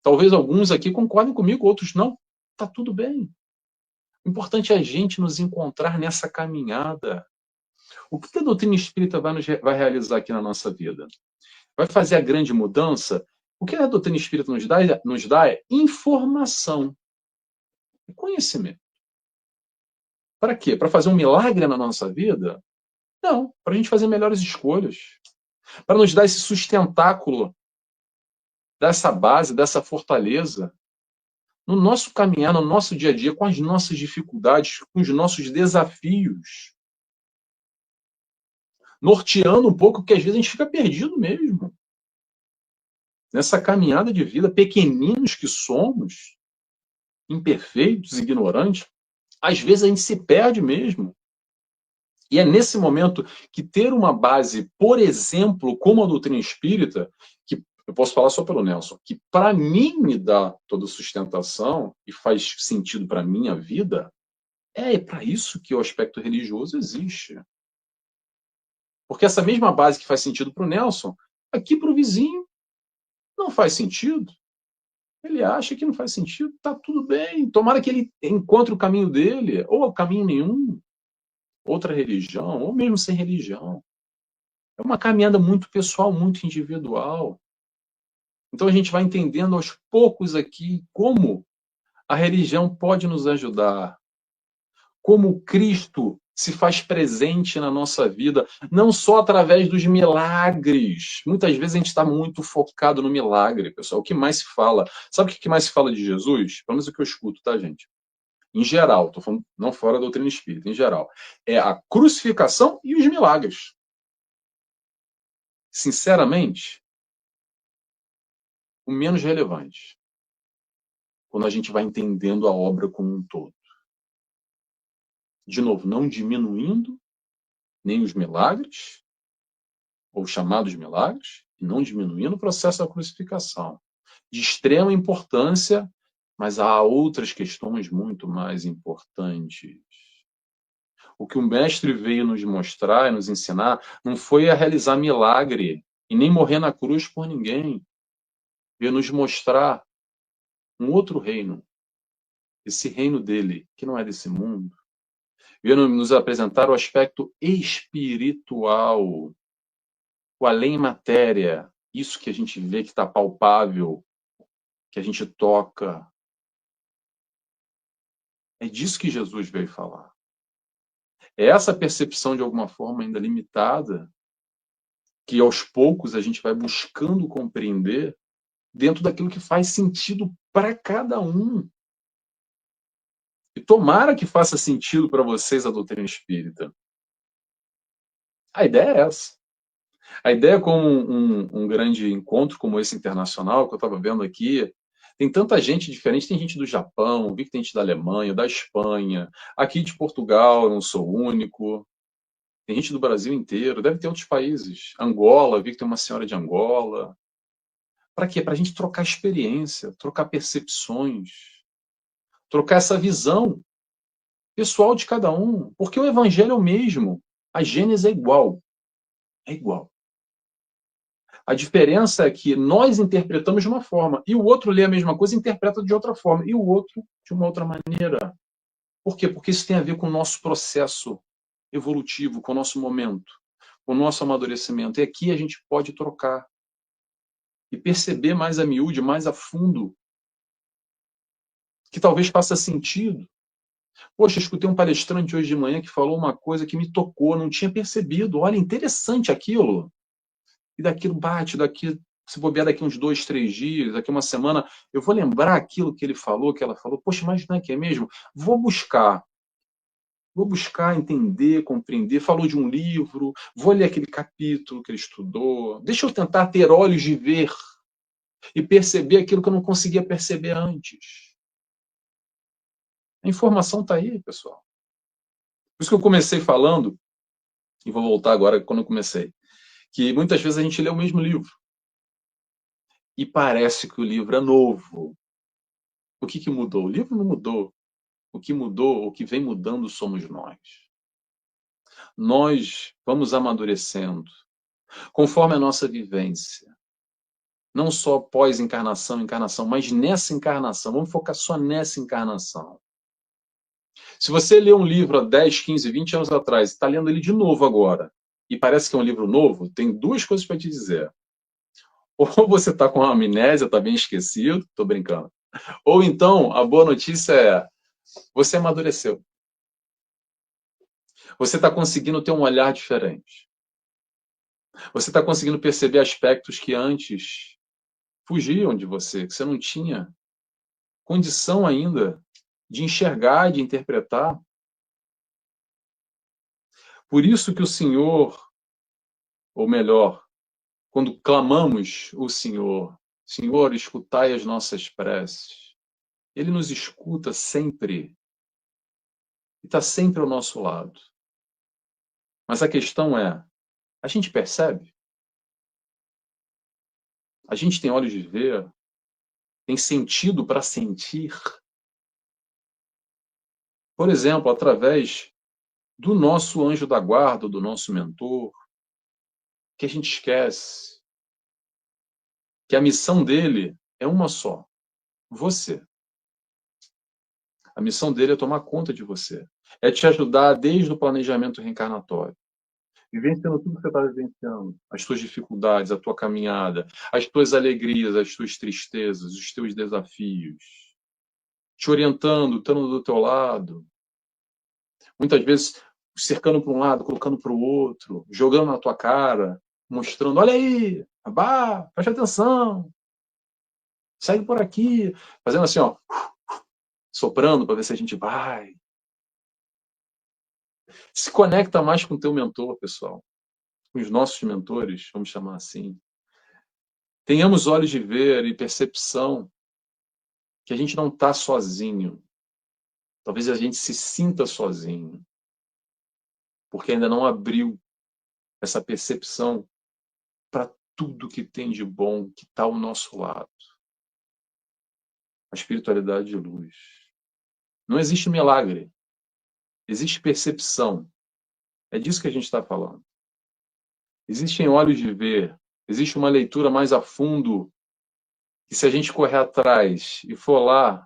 C: Talvez alguns aqui concordem comigo, outros não. Está tudo bem. O importante é a gente nos encontrar nessa caminhada. O que a doutrina espírita vai realizar aqui na nossa vida? Vai fazer a grande mudança? O que a doutrina espírita nos dá é informação e conhecimento. Para quê? Para fazer um milagre na nossa vida? Não, para a gente fazer melhores escolhas. Para nos dar esse sustentáculo, dessa base, dessa fortaleza, no nosso caminhar, no nosso dia a dia, com as nossas dificuldades, com os nossos desafios. Norteando um pouco, porque às vezes a gente fica perdido mesmo. Nessa caminhada de vida, pequeninos que somos, imperfeitos, ignorantes, às vezes a gente se perde mesmo. E é nesse momento que ter uma base, por exemplo, como a doutrina espírita, que eu posso falar só pelo Nelson, que para mim me dá toda sustentação e faz sentido para a minha vida, é para isso que o aspecto religioso existe. Porque essa mesma base que faz sentido para o Nelson, aqui para o vizinho, não faz sentido. Ele acha que não faz sentido, tá tudo bem. Tomara que ele encontre o caminho dele, ou o caminho nenhum, outra religião, ou mesmo sem religião. É uma caminhada muito pessoal, muito individual. Então a gente vai entendendo aos poucos aqui como a religião pode nos ajudar, como Cristo se faz presente na nossa vida, não só através dos milagres. Muitas vezes a gente está muito focado no milagre, pessoal. O que mais se fala? Sabe o que mais se fala de Jesus? Pelo menos o que eu escuto, tá, gente? Em geral, estou falando não fora da doutrina espírita, em geral. É a crucificação e os milagres. Sinceramente, o menos relevante. Quando a gente vai entendendo a obra como um todo. De novo, não diminuindo nem os milagres, ou chamados milagres, e não diminuindo o processo da crucificação. De extrema importância, mas há outras questões muito mais importantes. O que o mestre veio nos mostrar e nos ensinar não foi a realizar milagre e nem morrer na cruz por ninguém. Veio nos mostrar um outro reino, esse reino dele, que não é desse mundo. Veio nos apresentar o aspecto espiritual, o além matéria, isso que a gente vê que está palpável, que a gente toca. É disso que Jesus veio falar. É essa percepção, de alguma forma, ainda limitada, que aos poucos a gente vai buscando compreender dentro daquilo que faz sentido para cada um. E tomara que faça sentido para vocês a doutrina espírita. A ideia é essa. A ideia como um grande encontro como esse internacional, que eu estava vendo aqui, tem tanta gente diferente, tem gente do Japão, vi que tem gente da Alemanha, da Espanha, aqui de Portugal, eu não sou o único, tem gente do Brasil inteiro, deve ter outros países. Angola, vi que tem uma senhora de Angola. Para quê? Para a gente trocar experiência, trocar percepções, trocar essa visão pessoal de cada um, porque o evangelho é o mesmo, a Gênese é igual. É igual. A diferença é que nós interpretamos de uma forma, e o outro lê a mesma coisa e interpreta de outra forma, e o outro de uma outra maneira. Por quê? Porque isso tem a ver com o nosso processo evolutivo, com o nosso momento, com o nosso amadurecimento. E aqui a gente pode trocar e perceber mais a miúde, mais a fundo, que talvez faça sentido. Poxa, escutei um palestrante hoje de manhã que falou uma coisa que me tocou, não tinha percebido. Olha, interessante aquilo. E daquilo bate, daqui, se bobear daqui uns 2, 3 dias, daqui uma semana, eu vou lembrar aquilo que ele falou, que ela falou. Poxa, mas não é que é mesmo? Vou buscar entender, compreender. Falou de um livro, vou ler aquele capítulo que ele estudou. Deixa eu tentar ter olhos de ver e perceber aquilo que eu não conseguia perceber antes. A informação está aí, pessoal. Por isso que eu comecei falando, e vou voltar agora quando eu comecei, que muitas vezes a gente lê o mesmo livro e parece que o livro é novo. O que mudou? O livro não mudou. O que mudou, o que vem mudando somos nós. Nós vamos amadurecendo conforme a nossa vivência. Não só pós-encarnação, encarnação, mas nessa encarnação. Vamos focar só nessa encarnação. Se você lê um livro há 10, 15, 20 anos atrás e está lendo ele de novo agora, e parece que é um livro novo, tem duas coisas para te dizer. Ou você está com amnésia, está bem esquecido, estou brincando. Ou então, a boa notícia é, você amadureceu. Você está conseguindo ter um olhar diferente. Você está conseguindo perceber aspectos que antes fugiam de você, que você não tinha condição ainda de enxergar, de interpretar. Por isso que o Senhor, ou melhor, quando clamamos o Senhor, Senhor, escutai as nossas preces, Ele nos escuta sempre e está sempre ao nosso lado. Mas a questão é, a gente percebe? A gente tem olhos de ver? Tem sentido para sentir? Por exemplo, através do nosso anjo da guarda, do nosso mentor, que a gente esquece que a missão dele é uma só, você. A missão dele é tomar conta de você, é te ajudar desde o planejamento reencarnatório, vivenciando tudo que você está vivenciando, as tuas dificuldades, a tua caminhada, as tuas alegrias, as tuas tristezas, os teus desafios, te orientando, estando do teu lado, muitas vezes cercando para um lado, colocando para o outro, jogando na tua cara, mostrando, olha aí, abá, preste atenção, segue por aqui, fazendo assim, ó, soprando para ver se a gente vai. Se conecta mais com o teu mentor, pessoal, com os nossos mentores, vamos chamar assim. Tenhamos olhos de ver e percepção que a gente não está sozinho. Talvez a gente se sinta sozinho. porque ainda não abriu essa percepção para tudo que tem de bom que está ao nosso lado. A espiritualidade de luz. Não existe milagre, existe percepção. É disso que a gente está falando. Existem olhos de ver, existe uma leitura mais a fundo, e se a gente correr atrás e for lá,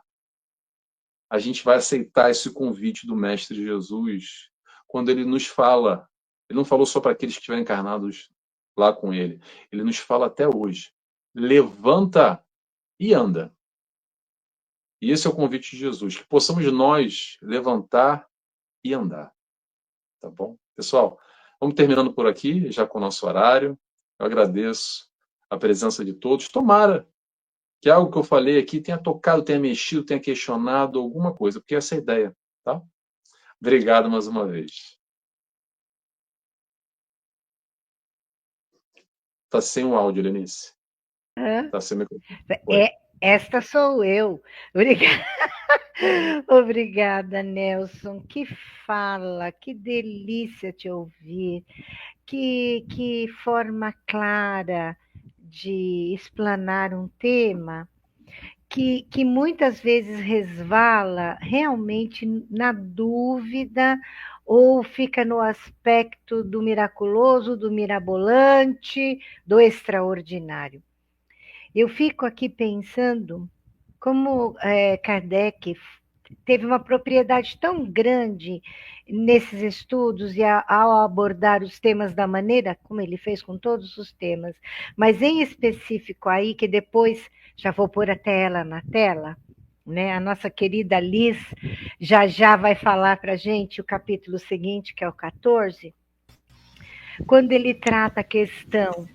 C: a gente vai aceitar esse convite do Mestre Jesus, quando ele nos fala, ele não falou só para aqueles que estiverem encarnados lá com ele, ele nos fala até hoje, levanta e anda. E esse é o convite de Jesus, que possamos nós levantar e andar. Tá bom? Pessoal, vamos terminando por aqui, já com o nosso horário. Eu agradeço a presença de todos. Tomara que algo que eu falei aqui tenha tocado, tenha mexido, tenha questionado alguma coisa, porque essa é a ideia, tá? Obrigado mais uma vez. Tá sem o áudio, Lenice. Tá sem o microfone.
A: Esta sou eu. Obrigada. Obrigada, Nelson. Que fala, que delícia te ouvir. Que forma clara de explanar um tema que muitas vezes resvala realmente na dúvida ou fica no aspecto do miraculoso, do mirabolante, do extraordinário. Eu fico aqui pensando como Kardec teve uma propriedade tão grande nesses estudos e ao abordar os temas da maneira como ele fez com todos os temas, mas em específico aí, que depois já vou pôr até ela na tela, né? A nossa querida Liz já vai falar para a gente o capítulo seguinte, que é o 14, quando ele trata a questão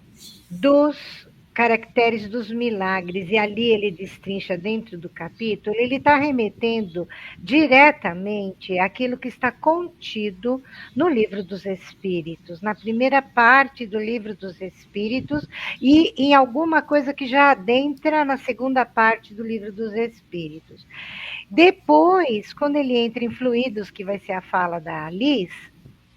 A: dos caracteres dos milagres, e ali ele destrincha dentro do capítulo, ele está remetendo diretamente àquilo que está contido no Livro dos Espíritos, na primeira parte do Livro dos Espíritos, e em alguma coisa que já adentra na segunda parte do Livro dos Espíritos. Depois, quando ele entra em Fluidos, que vai ser a fala da Alice,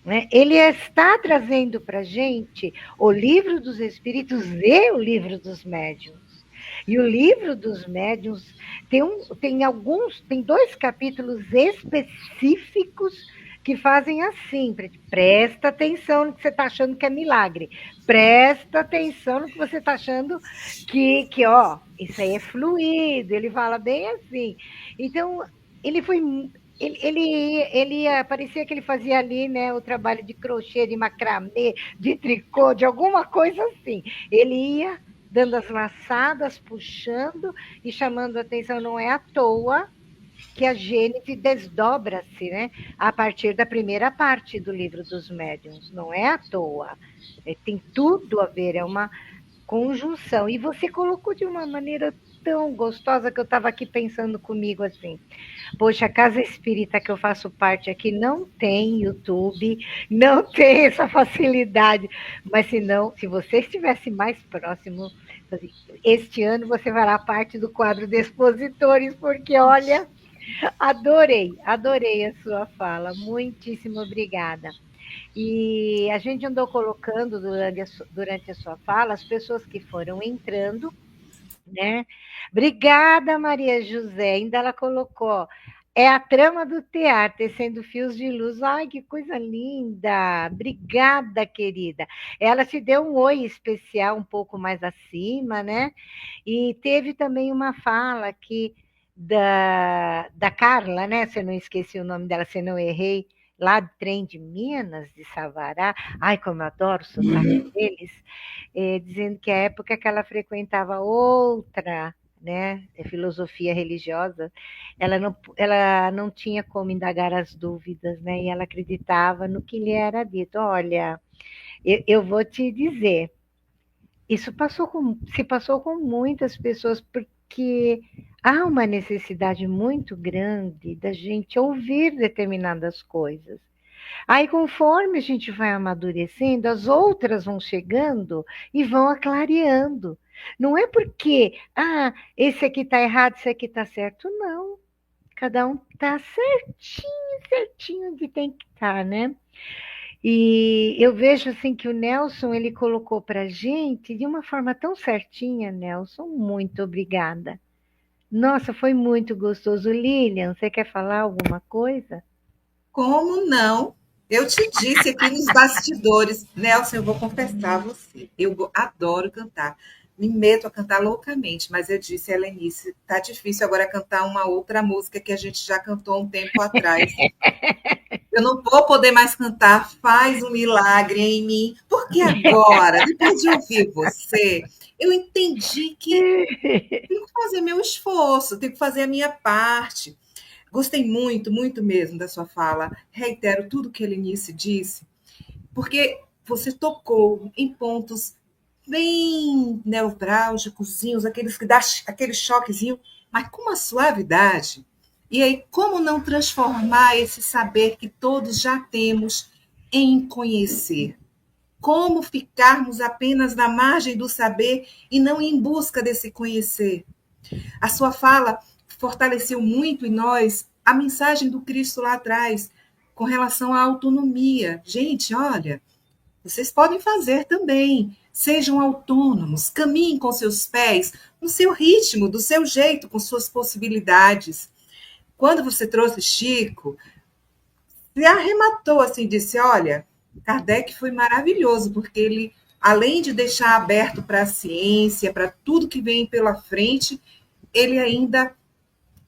A: né, ele está trazendo para a gente o Livro dos Espíritos e o Livro dos Médiuns. E o Livro dos Médiuns tem 2 capítulos específicos que fazem assim: presta atenção no que você está achando que é milagre, presta atenção no que você está achando que ó, isso aí é fluido. Ele fala bem assim. Então, ele foi ele parecia que ele fazia ali, né, o trabalho de crochê, de macramê, de tricô, de alguma coisa assim. Ele ia dando as laçadas, puxando e chamando a atenção. Não é à toa que a Gênese desdobra-se, né, a partir da primeira parte do Livro dos Médiuns. Não é à toa. Tem tudo a ver, é uma conjunção. E você colocou de uma maneira tão gostosa que eu estava aqui pensando comigo assim: poxa, a casa espírita que eu faço parte aqui não tem YouTube, não tem essa facilidade, mas se você estivesse mais próximo, este ano você fará parte do quadro de expositores, porque olha, adorei a sua fala, muitíssimo obrigada. E a gente andou colocando durante a sua fala as pessoas que foram entrando, né? Obrigada, Maria José. Ainda ela colocou: é a trama do teatro, tecendo fios de luz. Ai, que coisa linda! Obrigada, querida. Ela te deu um oi especial um pouco mais acima, né? E teve também uma fala aqui da Carla, né? Se eu não esqueci o nome dela, se eu não errei, lá do trem de Minas, de Savará. Ai, como eu adoro o sotaque deles. Dizendo que a época que ela frequentava outra, né, filosofia religiosa, ela não tinha como indagar as dúvidas, né, e ela acreditava no que lhe era dito. Olha, eu vou te dizer, se passou com muitas pessoas, porque há uma necessidade muito grande da gente ouvir determinadas coisas. Aí, conforme a gente vai amadurecendo, as outras vão chegando e vão aclareando. Não é porque, esse aqui está errado, esse aqui está certo, não. Cada um está certinho, certinho onde tem que estar, né? E eu vejo assim que o Nelson ele colocou para a gente de uma forma tão certinha, Nelson. Muito obrigada. Nossa, foi muito gostoso. Lilian, você quer falar alguma coisa?
B: Como não? Eu te disse aqui nos bastidores, Nelson, eu vou confessar a você, eu adoro cantar. Me meto a cantar loucamente, mas eu disse, Helenice, tá difícil agora cantar uma outra música que a gente já cantou um tempo atrás. Eu não vou poder mais cantar Faz um Milagre em Mim, porque agora, depois de ouvir você, eu entendi que tenho que fazer meu esforço, tenho que fazer a minha parte. Gostei muito, muito mesmo da sua fala. Reitero tudo que a Helenice disse, porque você tocou em pontos bem nevrálgicozinhos, aqueles que dá aquele choquezinho, mas com uma suavidade. E aí, como não transformar esse saber que todos já temos em conhecer? Como ficarmos apenas na margem do saber e não em busca desse conhecer? A sua fala fortaleceu muito em nós a mensagem do Cristo lá atrás, com relação à autonomia. Gente, olha, vocês podem fazer também. Sejam autônomos, caminhem com seus pés, no seu ritmo, do seu jeito, com suas possibilidades. Quando você trouxe Chico, se arrematou assim, disse: olha, Kardec foi maravilhoso, porque ele, além de deixar aberto para a ciência, para tudo que vem pela frente, ele ainda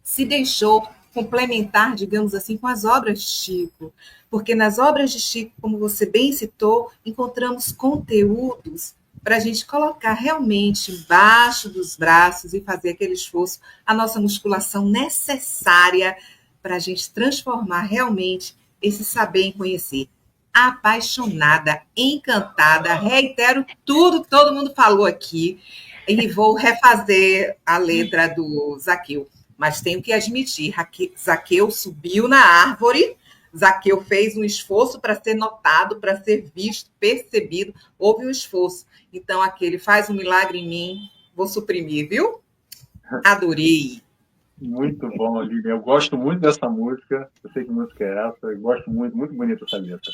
B: se deixou complementar, digamos assim, com as obras de Chico. Porque nas obras de Chico, como você bem citou, encontramos conteúdos para a gente colocar realmente embaixo dos braços e fazer aquele esforço, a nossa musculação necessária para a gente transformar realmente esse saber em conhecer. Apaixonada, encantada, reitero tudo que todo mundo falou aqui e vou refazer a letra do Zaqueu. Mas tenho que admitir, Zaqueu subiu na árvore, Zaqueu fez um esforço para ser notado, para ser visto, percebido, houve um esforço. Então, aquele faz um milagre em mim, vou suprimir, viu? Adorei.
C: Muito bom, Lívia. Eu gosto muito dessa música. Eu sei que música é essa. Eu gosto muito, muito bonita essa letra.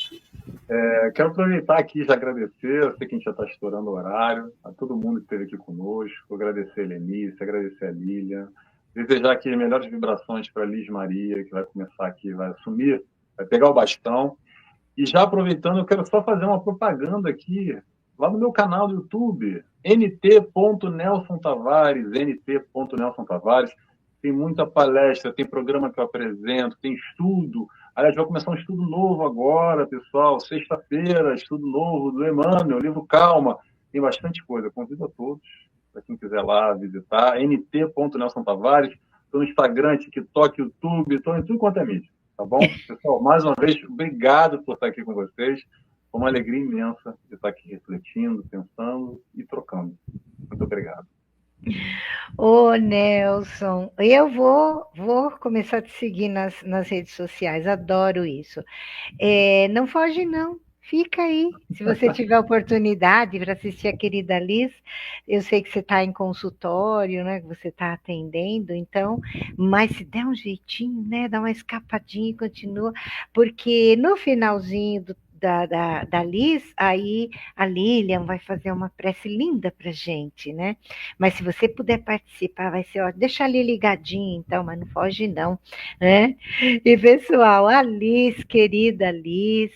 C: Quero aproveitar aqui e já agradecer. Eu sei que a gente já está estourando o horário. A todo mundo que esteve aqui conosco. Agradecer a Helenice, agradecer a Lilian. Desejar aqui as melhores vibrações para a Liz Maria, que vai começar aqui, vai assumir, vai pegar o bastão. E já aproveitando, eu quero só fazer uma propaganda aqui, lá no meu canal do YouTube, nt.Nelson Tavares, nt.Nelson Tavares. Tem muita palestra, tem programa que eu apresento, tem estudo. Aliás, vai começar um estudo novo agora, pessoal. Sexta-feira, estudo novo do Emmanuel, livro Calma. Tem bastante coisa. Convido a todos, para quem quiser lá visitar, nt.Nelson Tavares. Estou no Instagram, TikTok, YouTube, estou em tudo quanto é mídia. Tá bom? Pessoal, mais uma vez, obrigado por estar aqui com vocês. Foi uma alegria imensa de estar aqui refletindo, pensando e trocando. Muito obrigado.
A: Ô, Nelson, eu vou começar a te seguir nas redes sociais, adoro isso. Não foge, não. Fica aí. Se você tiver oportunidade para assistir a querida Liz, eu sei que você está em consultório, né? Que você está atendendo, então, mas se der um jeitinho, né? Dá uma escapadinha e continua, porque no finalzinho da Liz, aí a Lilian vai fazer uma prece linda para gente, né? Mas se você puder participar, vai ser ótimo. Deixa ali ligadinho, então, mas não foge, não, né? E, pessoal, a Liz, querida Liz,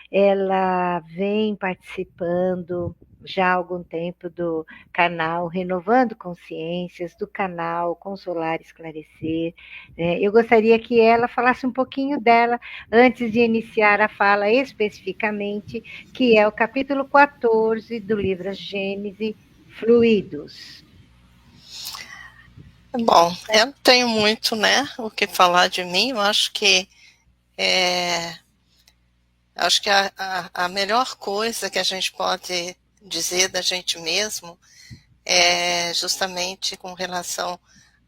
A: ela vem participando já há algum tempo do canal Renovando Consciências, do canal Consolar e Esclarecer. Eu gostaria que ela falasse um pouquinho dela antes de iniciar a fala especificamente, que é o capítulo 14 do livro Gênese, Fluidos.
D: Bom, eu não tenho muito, né, o que falar de mim. Eu acho que a melhor coisa que a gente pode dizer da gente mesmo é justamente com relação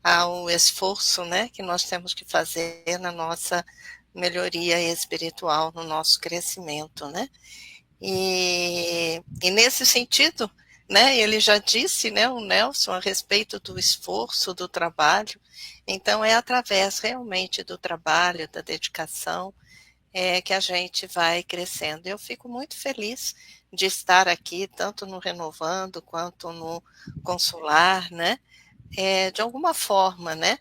D: ao esforço, né, que nós temos que fazer na nossa melhoria espiritual, no nosso crescimento, né? E nesse sentido, né, ele já disse, né, o Nelson, a respeito do esforço, do trabalho. Então, é através realmente do trabalho, da dedicação, que a gente vai crescendo. Eu fico muito feliz de estar aqui, tanto no Renovando quanto no Consular, né? De alguma forma, né?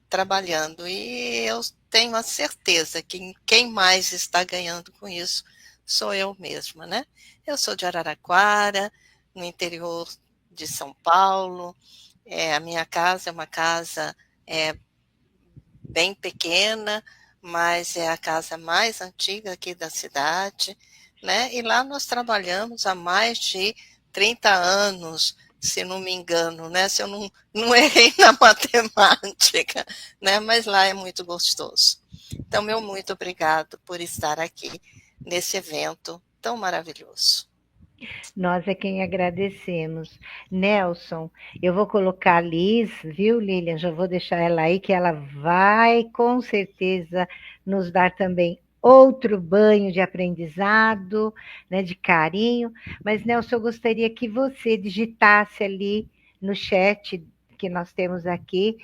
D: Trabalhando. E eu tenho a certeza que quem mais está ganhando com isso sou eu mesma, né? Eu sou de Araraquara, no interior de São Paulo. A minha casa é uma casa bem pequena, mas é a casa mais antiga aqui da cidade, né? E lá nós trabalhamos há mais de 30 anos, se não me engano, né? Se eu não errei na matemática, né? Mas lá é muito gostoso. Então, meu muito obrigado por estar aqui nesse evento tão maravilhoso.
A: Nós é quem agradecemos. Nelson, eu vou colocar a Liz, viu, Lilian? Já vou deixar ela aí, que ela vai com certeza nos dar também outro banho de aprendizado, né, de carinho. Mas, Nelson, eu gostaria que você digitasse ali no chat que nós temos aqui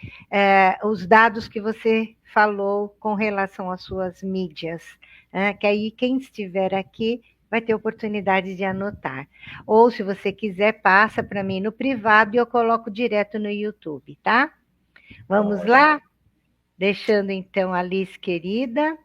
A: os dados que você falou com relação às suas mídias, que aí quem estiver aqui vai ter oportunidade de anotar. Ou, se você quiser, passa para mim no privado e eu coloco direto no YouTube, tá? Vamos lá? Deixando, então, a Liz querida.